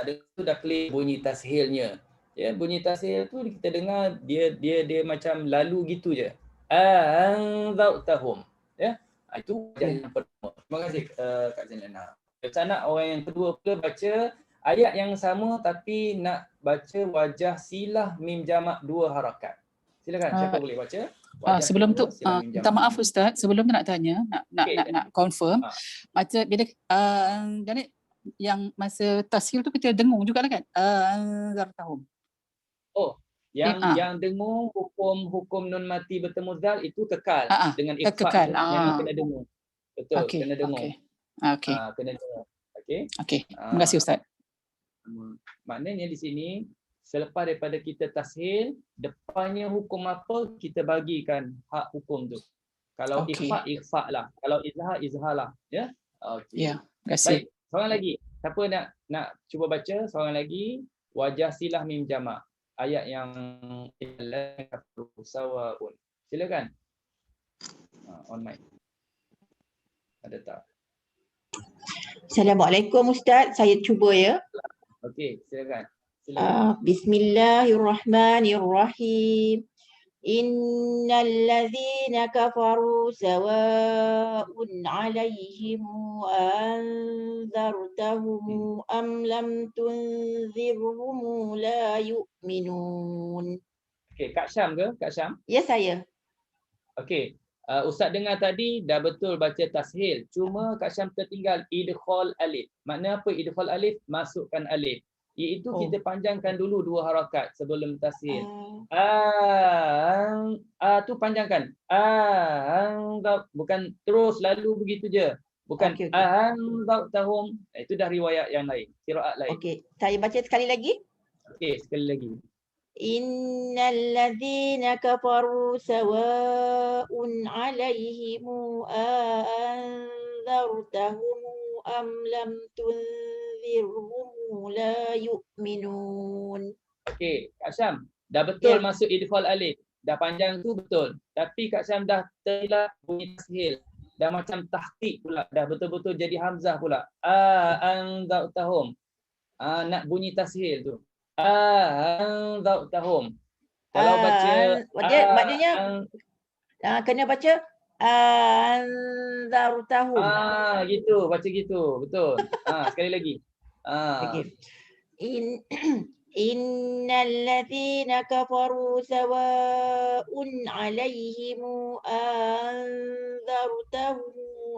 itu dah clear bunyi tashilnya. Ya, bunyi tashil tu kita dengar dia macam lalu gitu je. Anzartahum. Ya. Itu yang pertama. Terima kasih Kak Zainal. Saya nak orang yang kedua pula baca ayat yang sama tapi nak baca wajah silah mim jamak 2 harakat. Silakan, siapa boleh baca? Sebelum tu minta maaf Ustaz, sebelum tu nak tanya, nak confirm. Macam bila jadi yang masa tashil tu kita dengung jugalah kan? Anzartahum. Oh, yang dengung hukum nun mati bertemu zal itu kekal dengan ikhfa. Memang kena dengung. Betul, kena dengung. Okey. Kena dengung. Okey. Okey. Terima kasih Ustaz. Maknanya di sini selepas daripada kita tashil, depannya hukum apa kita bagikan hak hukum tu. Kalau ikhfa lah, kalau izhar lah, ya. Okey. Ya, terima kasih. Baik, seorang lagi. Siapa nak cuba baca seorang lagi wajah silah mim jamak. Ayat yang sawa'un. Silakan. On mic. Ada tak? Assalamualaikum Ustaz, saya cuba ya. Okey, silakan. Bismillahirrahmanirrahim. Innalladzina kafaru sawa'un 'alaihim anzartahum am lam tunzirhum la yu'minun. Okey, Kak Syam ke? Kak Syam? Ya, saya. Okey. Ustaz dengar tadi dah betul baca tashil. Cuma Kak Syam tertinggal idkhal alif. Makna apa idkhal alif? Masukkan alif. Iaitu kita panjangkan dulu 2 harakat sebelum tashil. Tu panjangkan. Bukan terus lalu begitu je. Bukan Okey. anzartahum. Itu dah riwayat yang lain, qiraat lain. Okey, saya baca sekali lagi. Okey, sekali lagi. Innalladzina kafaru sawa'un 'alaihim anzartahum am lam tunzirhum la yu'minun. Okey, Kak Syam, dah betul Ya. masuk idkhal alif. Dah panjang tu betul. Tapi Kak Syam dah terhilang bunyi tashil. Dah macam tahqiq pula, dah betul-betul jadi hamzah pula. Anzartahum. Nak bunyi tashil tu. Anzartahum. Kalau baca Maknanya kena baca anzartahum. Gitu, baca gitu. Betul. Sekali lagi. Okey. Innalladzina kafaru sawa'un 'alaihim anzartahum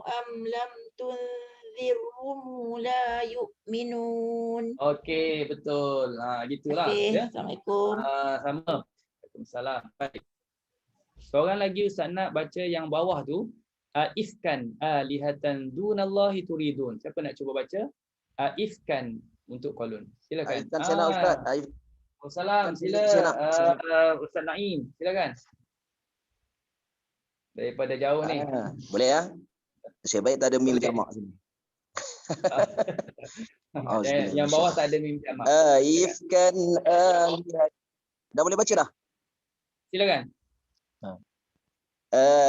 am lam tunzirhum la yu'minun. Okey, betul. Gitulah. Okey, Ya. Assalamualaikum. Sama. Waalaikumsalam. Baik. Seorang lagi Ustaz nak baca yang bawah tu. Ifkan alihatan dunallahi turidun. Siapa nak cuba baca? Ifkan untuk kolon. Silakan. Kan saya nak Ustaz. Waalaikumsalam. Sila. Ustaz Naim. Silakan. Daripada jauh ni. Boleh ya? Saya baik tak ada mim jamak sini. Yang bawah tak ada mim jamak. Ifkan dah boleh baca dah? Silakan.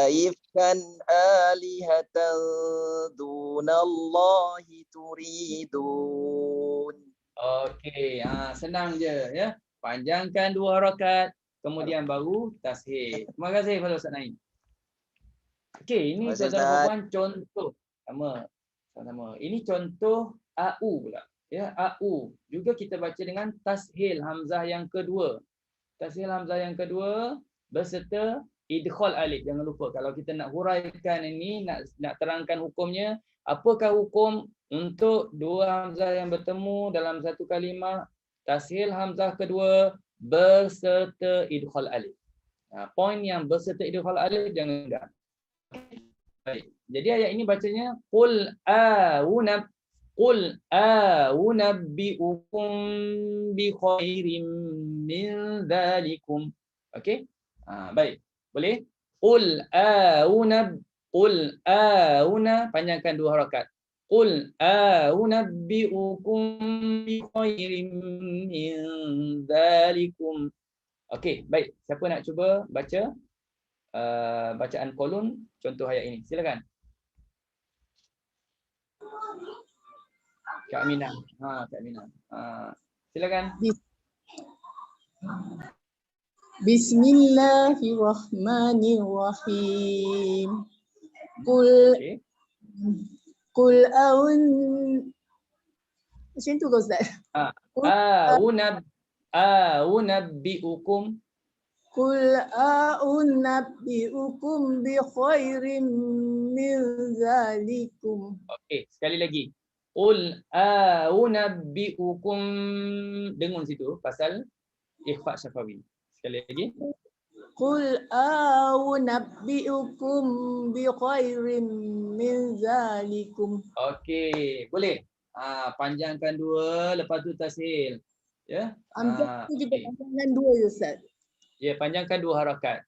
Ifkan alihatan dunallahi turidun. Okey, senang je ya. Panjangkan 2 harakat, kemudian baru tashil. Terima kasih kepada Ustaz Naim. Okey, ini saudara perempuan contoh sama. Ini contoh AU pula. Ya, AU. Juga kita baca dengan tashil hamzah yang kedua. Tashil hamzah yang kedua berserta idkhal alif. Jangan lupa kalau kita nak huraikan ini, nak terangkan hukumnya, apakah hukum untuk 2 hamzah yang bertemu dalam satu kalimah, tashil hamzah kedua berserta idkhal alif. Poin yang berserta idkhal alif jangan enggak. Baik. Jadi ayat ini bacanya qul a'unabbi'ukum bi khairim min dzalikum. Okey? Baik. Boleh? Qul panjangkan 2 harakat. Qul a'unabbi'ukum bi khairim min dzalikum. Okey, baik. Siapa nak cuba baca bacaan kolon contoh ayat ini? Silakan. Kak Aminah. Kak Aminah. Silakan. Bismillahirrahmanirrahim. Qul macam tu ke Ustaz? A'unabbi'ukum. Qul a'unabbi'ukum bi khairim min zalikum. Okey, sekali lagi. Qul a'unabbi'ukum. Dengung situ pasal ikhfa syafawi. Sekali lagi. Qul a'unabbi'ukum bi khairim min zalikum. Okey, boleh. Panjangkan 2, lepas tu tashil. Ya. Hamzah tu kita panjangkan 2 je Ustaz. Ya, panjangkan 2 harakat.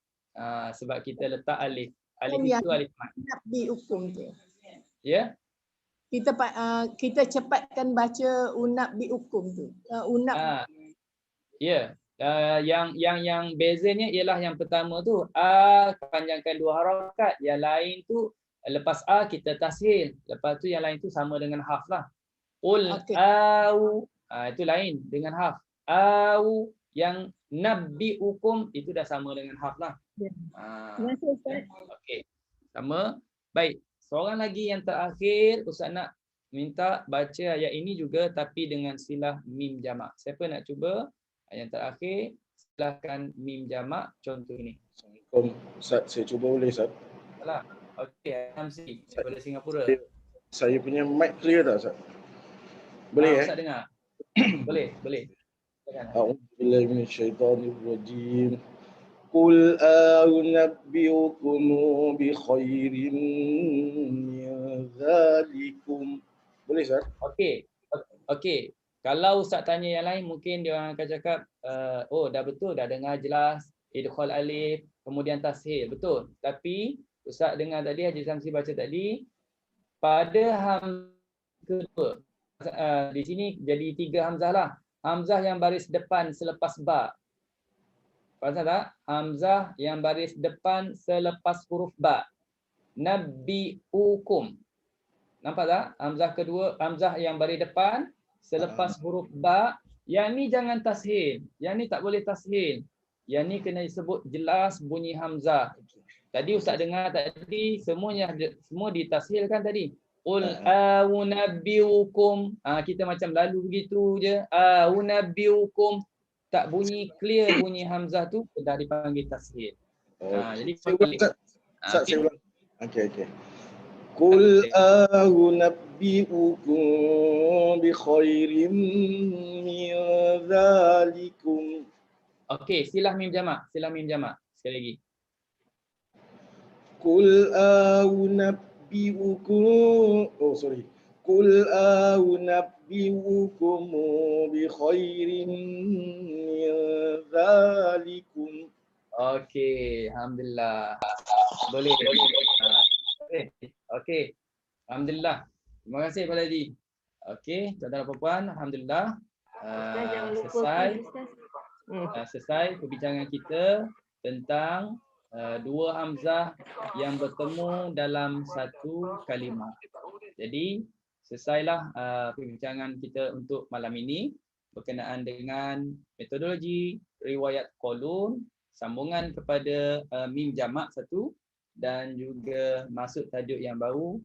Sebab kita letak alif. Alif itu alif mat. Unabbi'ukum tu. Ya. Kita cepatkan baca unabbi'ukum tu. Ya. Yang bezanya ialah yang pertama tu panjangkan 2 harakat, yang lain tu lepas kita tashil, lepas tu yang lain tu sama dengan haf lah. Qul au itu lain dengan haf. Au Yang nabbi'ukum itu dah sama dengan haf lah. Ya. Ah, Terima kasih Ustaz. okey. Sama. Baik. Seorang lagi yang terakhir, Ustaz nak minta baca ayat ini juga tapi dengan silah mim jamak. Siapa nak cuba? Yang terakhir, silakan mim jamak contoh ini. Assalamualaikum Ustaz, saya cuba boleh Ustaz? Salah. Okey, Hamsi daripada Singapura. Saya punya mic clear tak Ustaz? Boleh Ustaz dengar. Boleh. Silakan. A'udzubillahi minasyaitonirrajim. Qul a'unabbiukum bi khairin min dzalikum. Boleh Ustaz? Okey. Kalau Ustaz tanya yang lain mungkin dia orang akan cakap oh dah betul, dah dengar jelas idkhal alif kemudian tashil, betul. Tapi Ustaz dengar tadi Haji Samsi baca tadi pada hamzah kedua. Di sini jadi 3 hamzah lah. Hamzah yang baris depan selepas ba. Faham tak? Hamzah yang baris depan selepas huruf ba. Nabbi'ukum. Nampak tak? Hamzah kedua, hamzah yang baris depan selepas huruf ba. Yang ni jangan tashil. Yang ni tak boleh tashil. Yang ni kena disebut jelas bunyi hamzah. Tadi Ustaz dengar tadi semua ditashilkan tadi. Qul a'unabbiukum. Kita macam lalu begitu je. A'unabbiukum. Tak bunyi clear bunyi hamzah tu dah dipanggil tashil. Jadi Ustaz saya ulang. Okey. Qul a'unabbiukum bi khairin min dzalikum. Okey, silah mim jamak. Sekali lagi. Qul a'unabbiukum Qul a'unabbiukum bi khairin min dzalikum. Okey, alhamdulillah. Boleh. Okey. Alhamdulillah. Terima kasih Pak Haji. Okey, tuan-tuan dan puan, alhamdulillah. Selesai perbincangan kita tentang dua hamzah yang bertemu dalam satu kalimah. Jadi selesailah perbincangan kita untuk malam ini berkenaan dengan metodologi riwayat qalun, sambungan kepada mim jamak satu dan juga masuk tajuk yang baru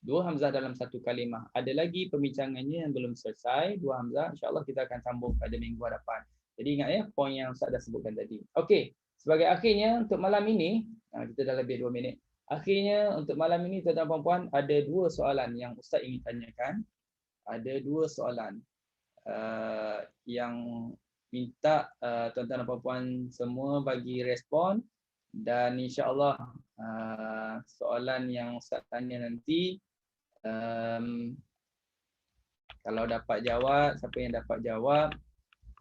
dua hamzah dalam satu kalimah. Ada lagi perbincangannya yang belum selesai, dua hamzah, insya-Allah kita akan sambung pada minggu hadapan. Jadi ingat ya poin yang Ustaz dah sebutkan tadi. Okey, sebagai akhirnya untuk malam ini, kita dah lebih 2 minit. Akhirnya untuk malam ini tuan-tuan dan puan ada 2 soalan yang Ustaz ingin tanyakan. Ada 2 soalan yang minta tuan-tuan dan puan semua bagi respon dan insya-Allah soalan yang Ustaz tanya nanti kalau dapat jawab, siapa yang dapat jawab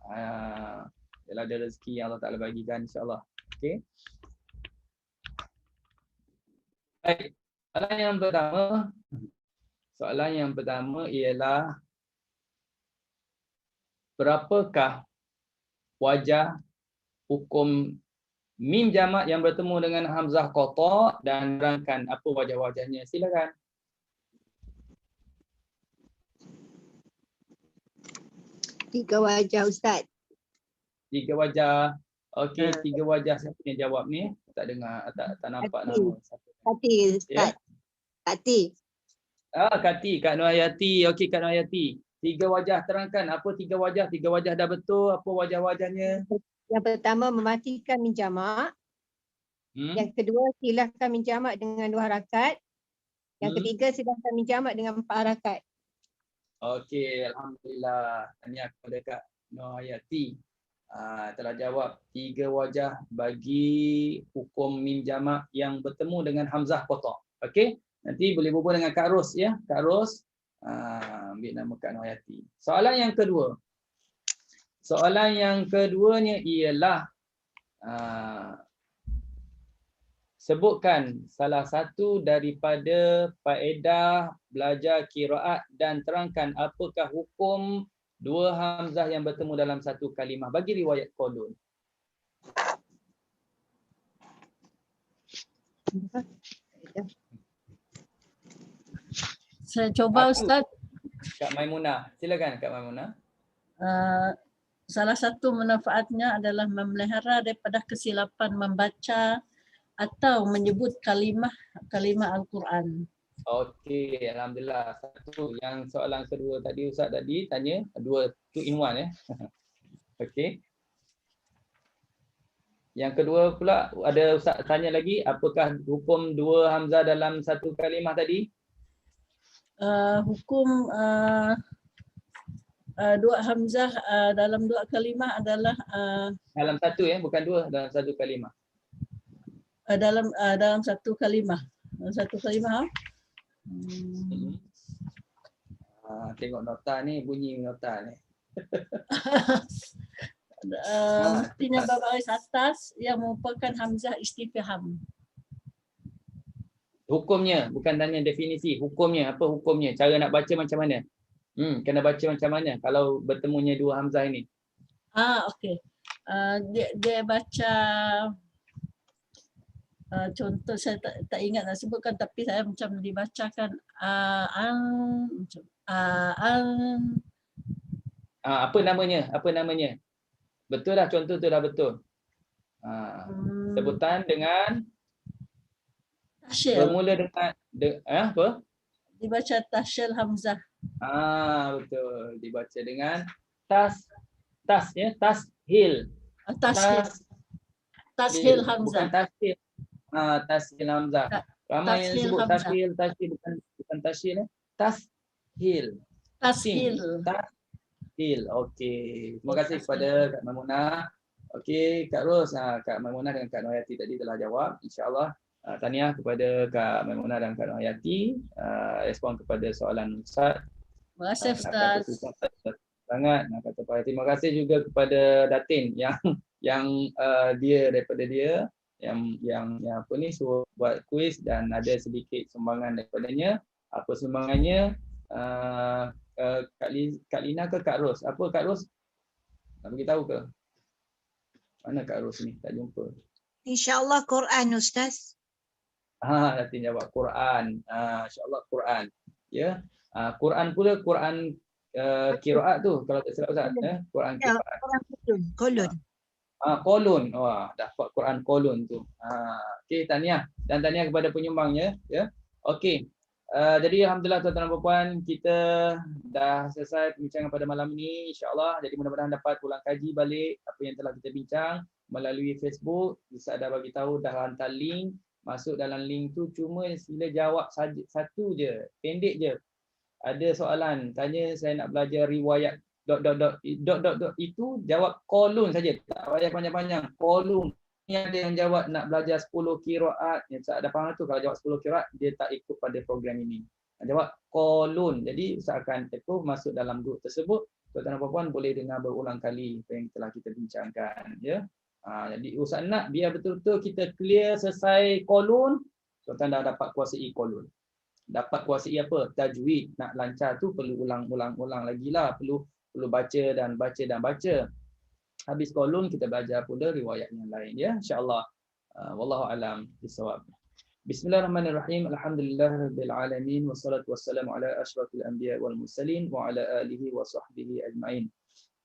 ialah ada rezeki yang Allah Taala bagikan insya-Allah. Okey. Baik. Soalan yang pertama ialah berapakah wajah hukum mim jamak yang bertemu dengan hamzah qata dan nerangkan apa wajah-wajahnya. Silakan. Tiga wajah Ustaz. 3 wajah. Okey, 3 wajah. Siapa yang jawab ni? Tak dengar, tak nampak nama. Kati Ustaz. Kati. Kati, Kak Nur Hayati. Okey, Kak Nur Hayati. 3 wajah, terangkan apa 3 wajah? 3 wajah dah betul, apa wajah-wajahnya? Yang pertama mematikan min jamak. Yang kedua silahkan min jamak dengan 2 harakat. Yang ketiga silahkan min jamak dengan 4 harakat. Okey, alhamdulillah. Tahniah kepada Kak Nur Hayati. Telah jawab 3 wajah bagi hukum mim jamak yang bertemu dengan hamzah qata. Okey, nanti boleh berbual dengan Kak Ros ya. Kak Ros ambil nama Kak Nur Hayati. Soalan yang kedua. Soalan yang keduanya ialah sebutkan salah satu daripada faedah belajar qiraat dan terangkan apakah hukum 2 hamzah yang bertemu dalam satu kalimah bagi riwayat qalun. Saya cuba Ustaz. Kak Maimunah. Silakan Kak Maimunah. salah satu manfaatnya adalah memelihara daripada kesilapan membaca atau menyebut kalimah Al-Quran. Okey, alhamdulillah. Satu yang soalan kedua tadi Ustaz tadi tanya 2 in 1 ya. Okey. Yang kedua pula ada Ustaz tanya lagi, apakah hukum 2 hamzah dalam satu kalimah tadi? Hukum 2 hamzah dalam 2 kalimah adalah Dalam satu ya, bukan 2, dalam satu kalimah. Dalam satu kalimah. Dalam satu kalimah. Tengok nota ni, bunyi nota ni. Mestinya berbaris atas yang merupakan hamzah istifham. Hukumnya, bukan tanya definisi, hukumnya, apa hukumnya? Cara nak baca macam mana? Kena baca macam mana kalau bertemunya 2 hamzah ini? Okey. Dia baca contoh saya tak ingat nak sebutkan, tapi saya macam dibacakan apa namanya? Apa namanya? Betul dah, contoh tu dah betul. Sebutan dengan Tashil. bermula dengan apa? Dibaca tashil hamzah. Betul. Dibaca dengan tas ya, tashil. Tashil hamzah. Bukan tashil. Tashil hamzah. Ramai yang sebut tashil bukan tashil ya. Tashil. Tashil. Okey. Terima kasih kepada Kak Maimunah. Okey, Kak Ros, Kak Maimunah dan Kak Noyati tadi telah jawab. InsyaAllah tahniah kepada Kak Maimunah dan Kak Noyati respon kepada soalan Ustaz. Terima kasih Ustaz. Sangat nak kata pada terima kasih juga kepada Datin yang daripada dia yang apa ni suruh buat kuis dan ada sedikit sumbangan daripadanya. Apa sumbangannya? Kak Lina ke Kak Ros? Apa Kak Ros? Nak beritahu ke? Mana Kak Ros ni? Tak jumpa. InsyaAllah Quran Ustaz. Datin jawab Quran. InsyaAllah Quran. Ya. Quran pula Quran qiraat tu kalau tak silap Ustaz. Quran qiraat. Kolon. Kolon. Wah, dapat Quran kolon tu. Okey, tahniah dan tahniah kepada penyumbangnya ya. Okey. Jadi alhamdulillah tuan-tuan dan puan, kita dah selesai perbincangan pada malam ini insya-Allah. Jadi mudah-mudahan dapat ulang kaji balik apa yang telah kita bincang melalui Facebook. Ustaz dah bagi tahu, dah hantar link. Masuk dalam link tu cuma sila jawab saja satu je, pendek je. Ada soalan tanya saya nak belajar riwayat ... itu jawab kolon saja, tak payah panjang-panjang. Kolon. Ni ada yang jawab nak belajar 10 qiraat. Yang Ustaz ada faham tu, kalau jawab 10 qiraat dia tak ikut pada program ini. Jawab kolon. Jadi Ustaz akan tekan masuk dalam grup tersebut. Tuan-tuan dan puan-puan boleh dengar berulang kali apa yang telah kita bincangkan ya. Jadi Ustaz nak biar betul-betul kita clear selesai kolon, tuan-tuan dah dapat kuasai kolon. Dapat kuasai apa? Tajwid. Nak lancar tu perlu ulang-ulang lagi lah, perlu baca dan baca. Habis kolon kita belajar pula riwayat yang lain ya, insya-Allah. Wallahu alam bisawab. Bismillahirrahmanirrahim. Alhamdulillahirabbil alamin wassalatu wassalamu ala asyrafil anbiya wal mursalin wa ala alihi wa sahbihi ajmain.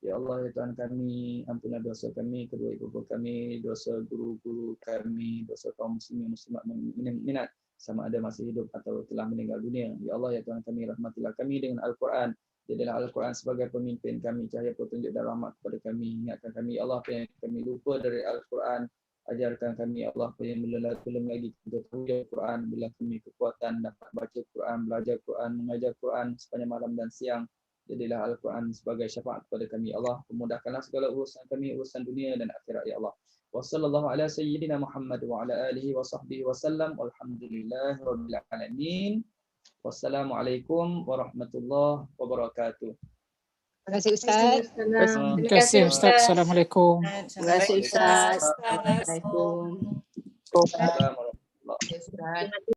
Ya Allah, ya Tuhan kami, ampunilah dosa kami, kedua ibu bapa kami, dosa guru-guru kami, dosa kaum muslimin muslimat mukminat sama ada masih hidup atau telah meninggal dunia. Ya Allah, ya Tuhan kami, rahmatilah kami dengan Al-Quran. Jadilah Al-Quran sebagai pemimpin kami, cahaya petunjuk dan rahmat kepada kami. Ingatkan kami, Allah, apa yang kami lupa dari Al-Quran. Ajarkan kami, Allah, apa yang belum lagi kita tahu Al-Quran. Bila kami kekuatan dapat baca Quran, belajar Quran, mengajar Quran sepanjang malam dan siang. Jadilah Al-Quran sebagai syafaat kepada kami, Allah. Pemudahkanlah segala urusan kami, urusan dunia dan akhirat, ya Allah. Wassallallahu ala sayyidina Muhammad wa ala alihi wa sahbihi wasallam. Walhamdulillahi rabbil alamin. Wassalamualaikum warahmatullahi wabarakatuh. Terima kasih Ustaz. Terima kasih Ustaz. Assalamualaikum. Terima kasih Ustaz. Assalamualaikum. Assalamualaikum warahmatullahi wabarakatuh.